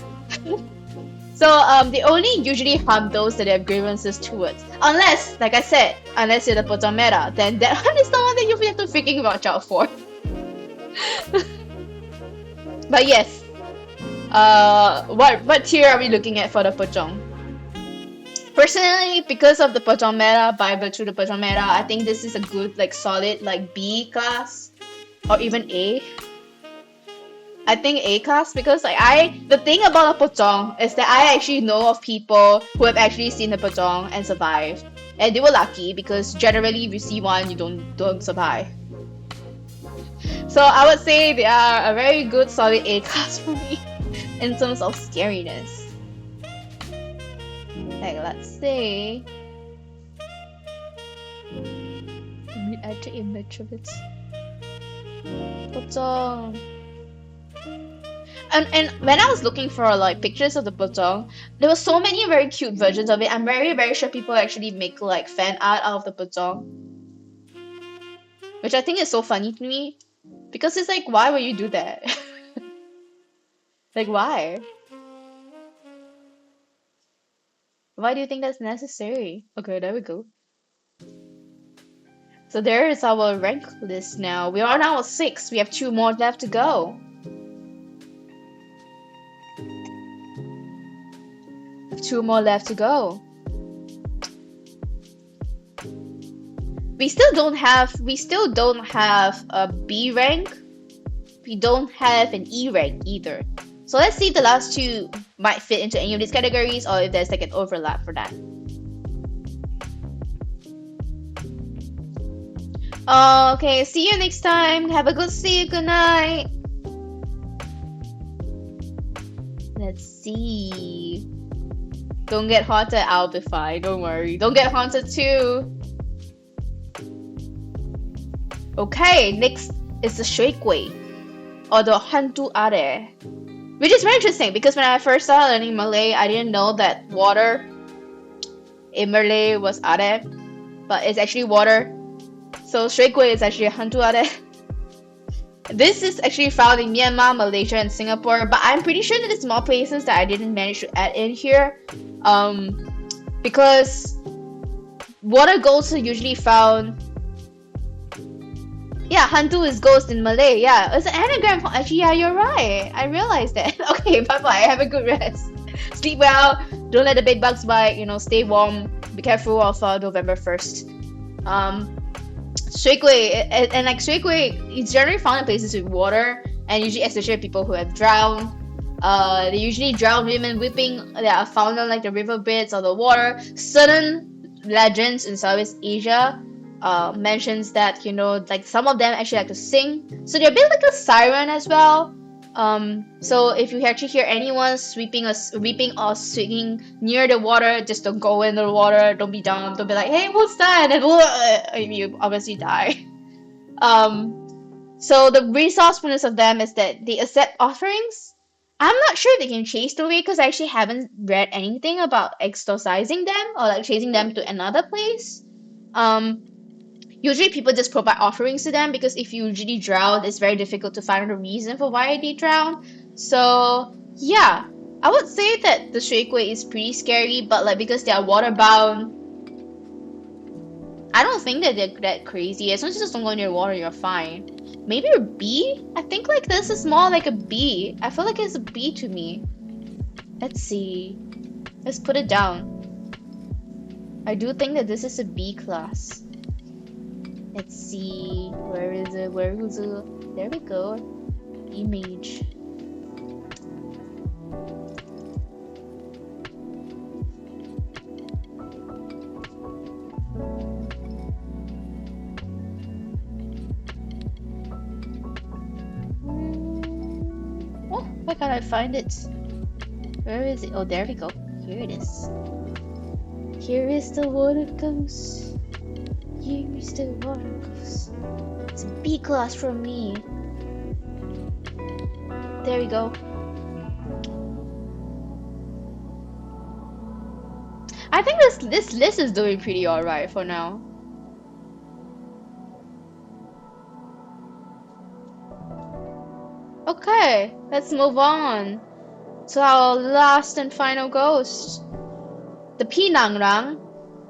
[SPEAKER 1] So they only usually harm those that they have grievances towards. Unless, like I said, unless you're the Pocong Meta, then that one is the one that you have to freaking watch out for. But yes, what tier are we looking at for the Pocong? Personally, because of the Pocong Meta, by virtue of the Pocong Meta, I think this is a good, like, solid, like, B class, or even A. I think A class, because like the thing about a Pocong is that I actually know of people who have actually seen the Pocong and survived, and they were lucky because generally if you see one, you don't survive. So I would say they are a very good solid A class for me in terms of scariness. Like, let's see. Add the image of it. Pocong. And when I was looking for like pictures of the Pocong, there were so many very cute versions of it. I'm very, very sure people actually make like fan art out of the Pocong, which I think is so funny to me, because it's like, why would you do that? Like, why? Why do you think that's necessary? Okay, there we go. So there is our rank list now. We are now at 6. We have 2 more left to go. We have 2 more left to go. We still don't have a B rank. We don't have an E rank either. So let's see if the last 2 might fit into any of these categories, or if there's like an overlap for that. Okay, see you next time. Have a good good night. Let's see. Don't get haunted, I'll be fine. Don't worry. Don't get haunted too. Okay, next is the Shuigui, or the Hantu Are. Which is very interesting, because when I first started learning Malay, I didn't know that water in Malay was are, but it's actually water. So Shuigui is actually a Hantu Are. This is actually found in Myanmar, Malaysia, and Singapore, but I'm pretty sure that there's more places that I didn't manage to add in here. Because water ghosts are usually found. Yeah, hantu is ghost in Malay. Yeah, it's an anagram. Actually, yeah, you're right. I realized that. Okay, bye bye. Have a good rest. Sleep well. Don't let the bed bugs bite. You know, stay warm. Be careful of November 1st. Shui Gui, and like Shui Gui, it's generally found in places with water, and usually especially people who have drowned. They usually drown women weeping that are found on like the riverbeds or the water. Certain legends in Southeast Asia mentions that, you know, like some of them actually like to sing, so they're a bit like a siren as well. So if you actually hear anyone sweeping or weeping or singing near the water, just don't go in the water. Don't be dumb. Don't be like, hey, what's that? And you obviously die. So the resourcefulness of them is that they accept offerings. I'm not sure if they can chase the away because I actually haven't read anything about exorcising them or like chasing them to another place. Usually people just provide offerings to them because if you usually drown, it's very difficult to find a reason for why they drown. So yeah, I would say that the Shui Gui is pretty scary, but like because they are waterbound, I don't think that they're that crazy. As long as you just don't go near water, you're fine. Maybe a bee? I think like this is more like a bee. I feel like it's a bee to me. Let's see. Let's put it down. I do think that this is a bee class. Let's see. Where is it? Where is it? There we go. Image. Oh, why can't I find it? Where is it? Oh, there we go. Here it is. Here is the water ghost. Here is the water ghost. It's a B class from me. There we go. I think this list is doing pretty alright for now. Okay, let's move on to our last and final ghost. The Pinang Rang.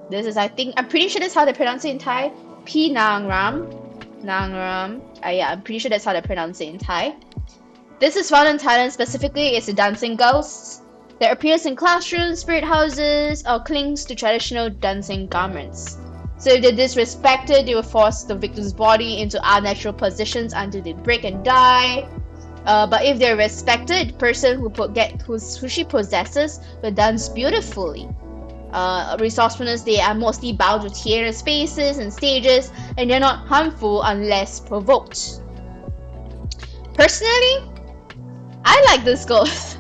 [SPEAKER 1] This is, I'm pretty sure that's how they pronounce it in Thai. Pinang Ram. Nang Ram. Yeah, I'm pretty sure that's how they pronounce it in Thai. This is found in Thailand specifically. It's a dancing ghost that appears in classrooms, spirit houses, or clings to traditional dancing garments. So if they're disrespected, they will force the victim's body into unnatural positions until they break and die. But if they're respected, the person who she possesses will dance beautifully. Resourcefulness, they are mostly bound to theater spaces and stages, and they're not harmful unless provoked. Personally, I like this ghost.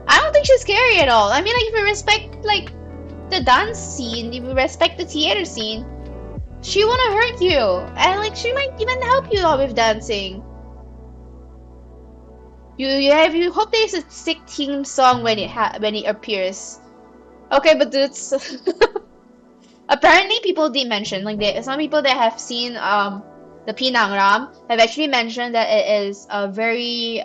[SPEAKER 1] I don't think she's scary at all. I mean, like, if you respect like the dance scene, if you respect the theater scene, she wanna hurt you, and like she might even help you out with dancing. You hope there's a sick theme song when it appears. Okay, but it's apparently people did mention, like, some people that have seen the Pinang Ram have actually mentioned that it is a very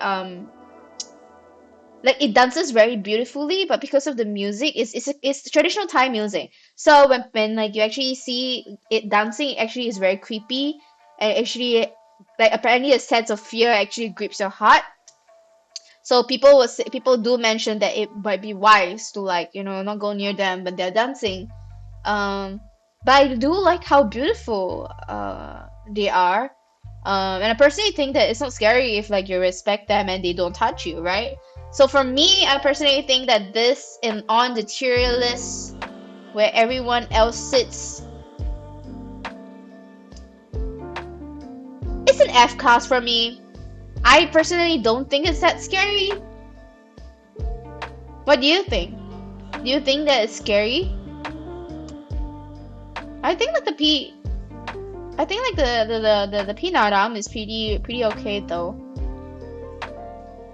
[SPEAKER 1] like, it dances very beautifully, but because of the music, it's traditional Thai music. So when like you actually see it dancing, it actually is very creepy, and actually, like, apparently a sense of fear actually grips your heart. So people do mention that it might be wise to, like, you know, not go near them when they're dancing. But I do like how beautiful they are. And I personally think that it's not scary if, like, you respect them and they don't touch you, right? So for me, I personally think that this is on the tier list where everyone else sits. It's an F class for me. I personally don't think it's that scary. What do you think? Do you think that it's scary? I think like the Pinang Ram is pretty okay though.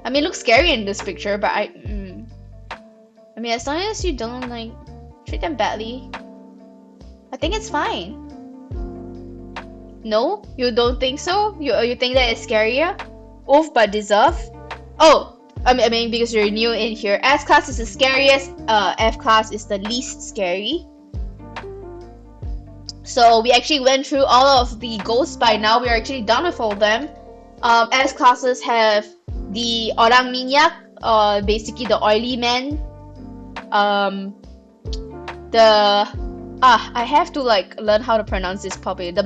[SPEAKER 1] I mean, it looks scary in this picture, but I mean, as long as you don't, like, treat them badly, I think it's fine. No, you don't think so? You think that it's scarier? Oof, but deserve? Oh, I mean, because you're new in here. S class is the scariest. F class is the least scary. So we actually went through all of the ghosts by now. We are actually done with all of them. S classes have the orang minyak, basically the oily man. The I have to like learn how to pronounce this properly. The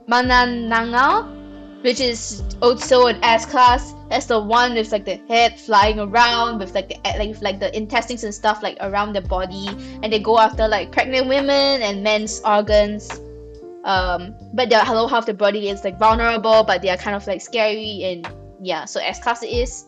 [SPEAKER 1] mananangal, which is also an S class. That's the one with like the head flying around with like the intestines and stuff like around the body, and they go after like pregnant women and men's organs. But their hello half the body is like vulnerable, but they are kind of like scary, and yeah. So S class it is.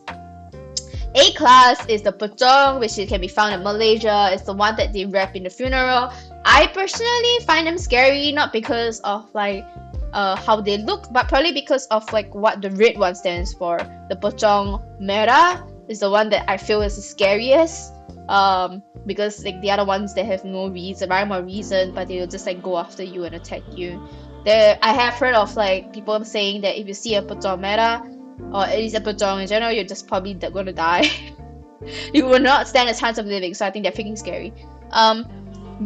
[SPEAKER 1] A class is the pocong, which can be found in Malaysia. It's the one that they wrap in the funeral. I personally find them scary, not because of like how they look, but probably because of like what the red one stands for. The pocong merah is the one that I feel is the scariest. Because like the other ones, they have no reason, rhyme or reason, but they'll just like go after you and attack you. I have heard of like people saying that if you see a pocong merah, or at least a pocong in general, you're just probably gonna die. You will not stand a chance of living, so I think they're freaking scary.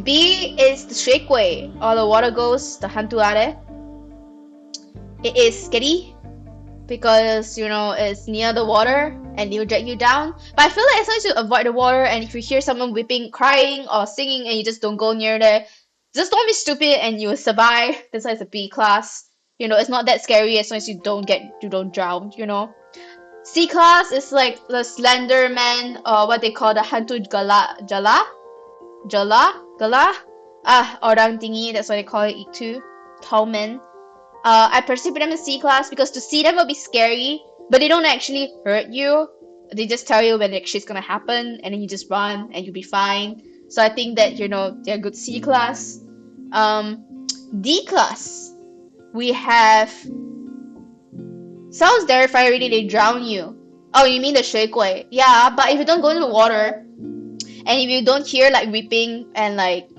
[SPEAKER 1] B is the shui gui, or the water ghost, the hantu are. It is scary because, you know, it's near the water and it will drag you down. But I feel like as long as you avoid the water, and if you hear someone weeping, crying, or singing, and you just don't go near there, just don't be stupid and you will survive. That's why it's a B class. You know, it's not that scary as long as you don't drown, you know. C class is like the slender man, or what they call the hantu gala. Orang tinggi, that's what they call it too. Tall men. I perceive them as C class because to see them will be scary, but they don't actually hurt you. They just tell you when shit's gonna happen, and then you just run and you'll be fine. So I think that, you know, they're good C class. D class, we have. Sounds terrifying already, they drown you. Oh, you mean the shui gui? Yeah, but if you don't go into the water, and if you don't hear like weeping and like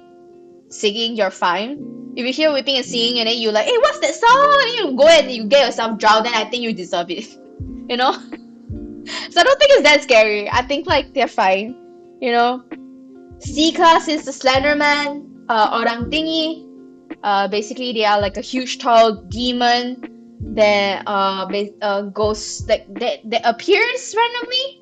[SPEAKER 1] singing, you're fine. If you hear weeping and singing and then you're like, hey, what's that song? And you go and you get yourself drowned, then I think you deserve it. You know? So I don't think it's that scary. I think like they're fine. You know? C class is the slender man, orang tinggi. Basically they are like a huge tall demon that goes like that appears randomly.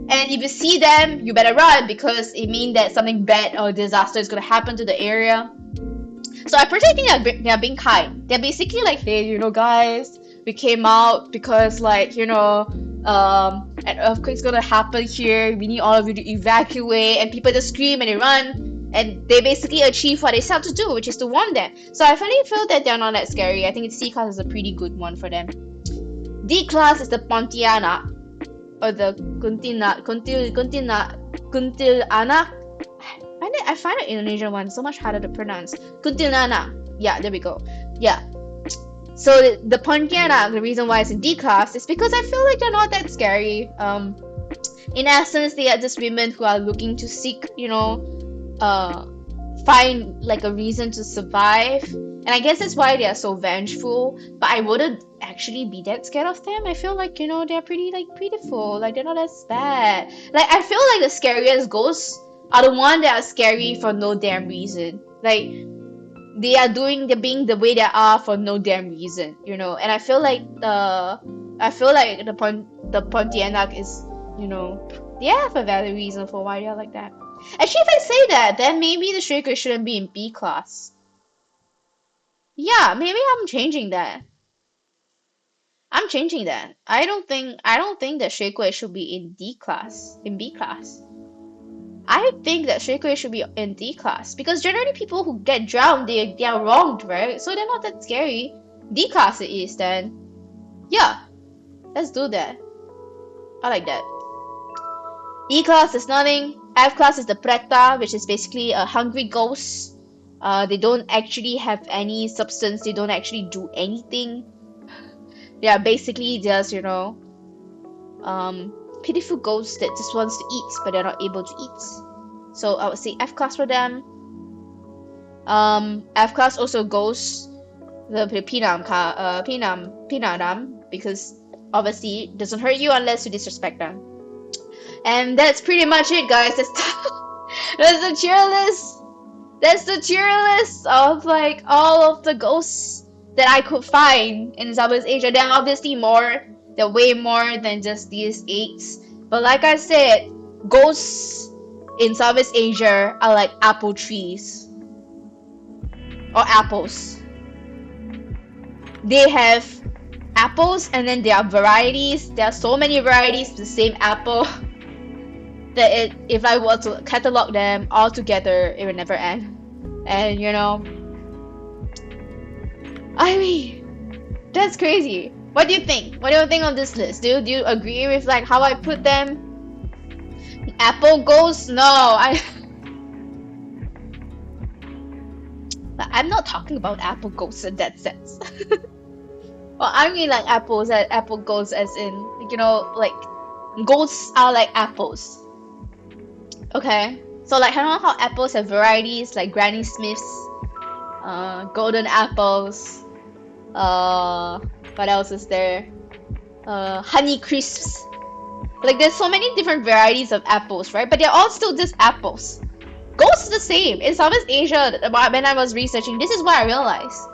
[SPEAKER 1] And if you see them, you better run because it means that something bad or disaster is gonna happen to the area. So I personally think they're being kind. They're basically like, hey, you know, guys, we came out because like, you know, an earthquake's gonna happen here. We need all of you to evacuate, and people just scream and they run, and they basically achieve what they set out to do, which is to warn them. So I finally feel that they're not that scary. I think C class is a pretty good one for them. D class is the Pontianak, or the Kuntilanak. I find the Indonesian one so much harder to pronounce. Kuntilanak. Yeah, there we go. Yeah. So the Pontianak, the reason why it's in D class is because I feel like they're not that scary. In essence, they are just women who are looking to seek, you know, find like a reason to survive. And I guess that's why they are so vengeful. But I wouldn't actually be that scared of them. I feel like, you know, they're pretty like beautiful. Like they're not as bad. Like I feel like the scariest ghosts are the ones that are scary for no damn reason. Like they're being the way they are for no damn reason, you know. And I feel like the Pontianak is, you know, they have a valid reason for why they're like that. Actually, if I say that, then maybe the Shaker shouldn't be in B class. Yeah, maybe I'm changing that. I'm changing that. I don't think that Shaker should be in D class, in B class. I think that Shaker should be in D class because generally people who get drowned, they are wronged, right? So they're not that scary. D class it is then. Yeah, let's do that. I like that. E class is nothing. F class is the Preta, which is basically a hungry ghost. They don't actually have any substance. They don't actually do anything. They are basically just, you know, pitiful ghosts that just wants to eat, but they're not able to eat. So I would say F class for them. F class also goes the Pinam, because obviously it doesn't hurt you unless you disrespect them. And that's pretty much it, guys. That's the cheer list. That's the tier list of like all of the ghosts that I could find in Southeast Asia. There are obviously more. There are way more than just these 8. But like I said, ghosts in Southeast Asia are like apple trees or apples. They have apples and then there are varieties. There are so many varieties of the same apple that if I were to catalog them all together, it would never end. And you know, I mean, that's crazy. What do you think? What do you think of this list? Do you agree with like how I put them? Apple ghosts? No, I'm not talking about apple ghosts in that sense. Well, I mean like apple ghosts as in, you know, like ghosts are like apples. Okay, so like, I know how apples have varieties like Granny Smiths, golden apples, what else is there? Honey crisps. Like there's so many different varieties of apples, right? But they're all still just apples. Ghosts are the same. In Southeast Asia, when I was researching, this is what I realized.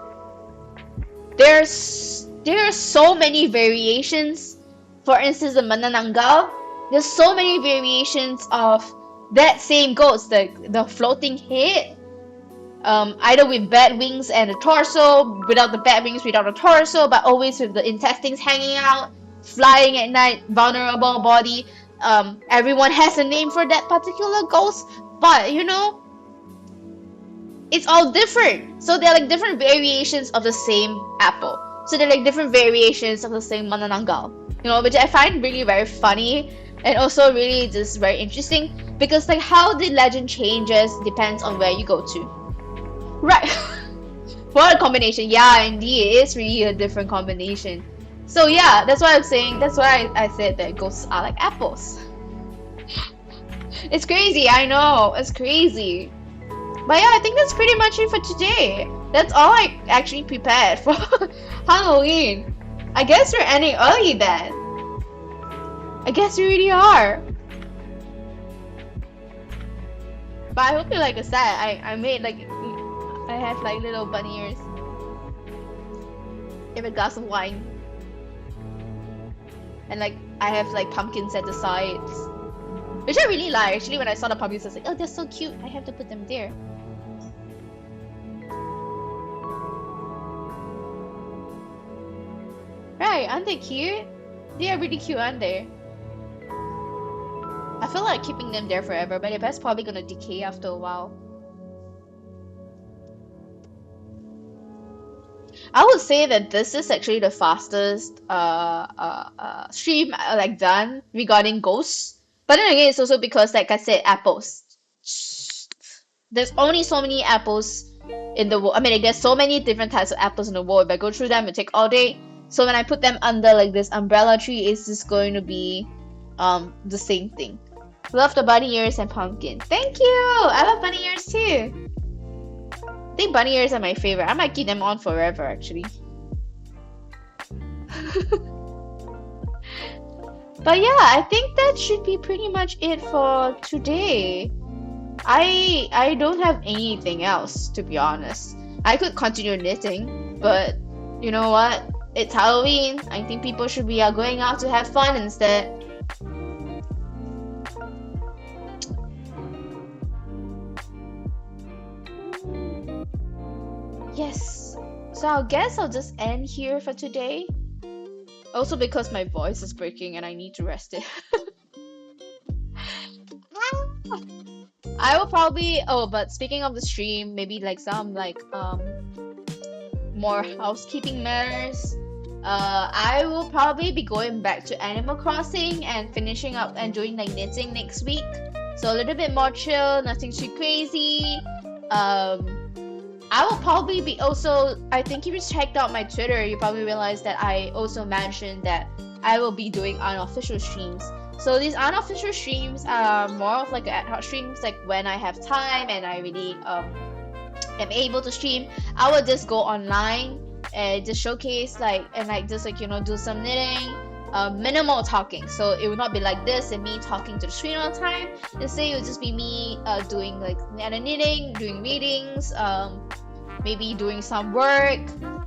[SPEAKER 1] There are so many variations. For instance, the Manananggal, there's so many variations of that same ghost, the floating head, either with bat wings and a torso, without the bat wings, without a torso, but always with the intestines hanging out, flying at night, vulnerable body. Everyone has a name for that particular ghost, but you know, it's all different. So they're like different variations of the same apple. So they're like different variations of the same Manananggal. You know, which I find really very funny and also really just very interesting, because like how the legend changes depends on where you go to. Right. What a combination. Yeah, indeed, it is really a different combination. So yeah, that's what I'm saying. That's why I said that ghosts are like apples. It's crazy, I know, it's crazy. But yeah, I think that's pretty much it for today. That's all I actually prepared for Halloween. I guess we're ending early then. I guess we really are. But I hope you like the set. I made like, I have like little bunny ears. I have a glass of wine. And like, I have like pumpkins at the sides. Which I really like. Actually, when I saw the pumpkins, I was like, oh, they're so cute. I have to put them there. Right, aren't they cute? They are really cute, aren't they? I feel like keeping them there forever, but that's probably gonna decay after a while. I would say that this is actually the fastest stream like done regarding ghosts. But then again, it's also because, like I said, apples. There's only so many apples in the world. I mean, like, there's so many different types of apples in the world. If I go through them, it would take all day. So when I put them under like this umbrella tree, it's just going to be the same thing. Love the bunny ears and pumpkin. Thank you! I love bunny ears too. I think bunny ears are my favorite. I might keep them on forever actually. But yeah, I think that should be pretty much it for today. I don't have anything else, to be honest. I could continue knitting, but you know what? It's Halloween. I think people should be going out to have fun instead. Yes. So I guess I'll just end here for today. Also because my voice is breaking and I need to rest it. I will probably, oh, but speaking of the stream, maybe like some like more housekeeping matters. I will probably be going back to Animal Crossing and finishing up and doing like knitting next week. So a little bit more chill, nothing too crazy. I will probably be also, I think if you checked out my Twitter, you probably realized that I also mentioned that I will be doing unofficial streams. So these unofficial streams are more of like ad hoc streams, like when I have time and I really am able to stream, I will just go online and just showcase like, and like just like, you know, do some knitting, minimal talking. So it would not be like this and me talking to the screen all the time. Instead, it would just be me doing like knitting, doing readings, maybe doing some work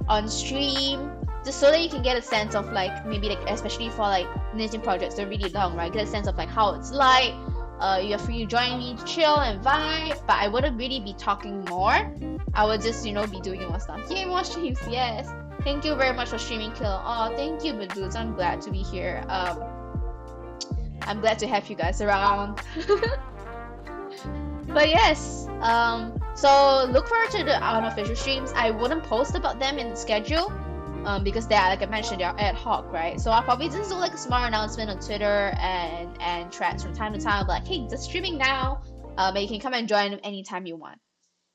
[SPEAKER 1] on stream, just so that you can get a sense of like, maybe like, especially for like knitting projects, they're really long, right? Get a sense of like how it's like. You're free to join me to chill and vibe, but I wouldn't really be talking more. I would just, you know, be doing more stuff. Yay, more streams, yes. Thank you very much for streaming, Kill. Oh, thank you, Badoots. I'm glad to be here. I'm glad to have you guys around. But yes, so look forward to the unofficial streams. I wouldn't post about them in the schedule, because they are, like I mentioned, they are ad hoc, right? So I'll probably just do like a small announcement on Twitter and threads from time to time, like, hey, just streaming now, but you can come and join anytime you want.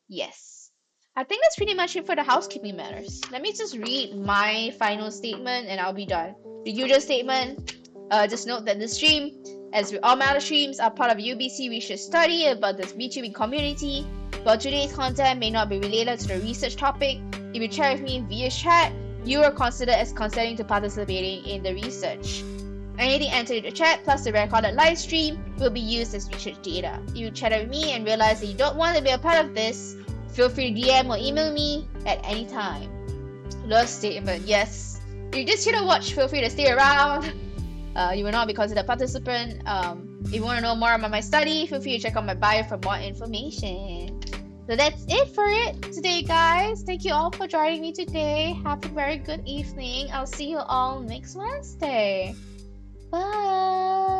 [SPEAKER 1] Yes. I think that's pretty much it for the housekeeping matters. Let me just read my final statement and I'll be done. The usual statement, just note that this stream, as with all my other streams, are part of UBC research study about this VTubing community. While today's content may not be related to the research topic, if you chat with me via chat, you are considered as consenting to participating in the research. Anything entered in the chat plus the recorded live stream will be used as research data. If you chat with me and realize that you don't want to be a part of this, feel free to DM or email me at any time. Last statement, yes. If you're just here to watch, feel free to stay around. You will not be considered a participant. If you want to know more about my study, feel free to check out my bio for more information. So that's it for it today, guys. Thank you all for joining me today. Have a very good evening. I'll see you all next Wednesday. Bye.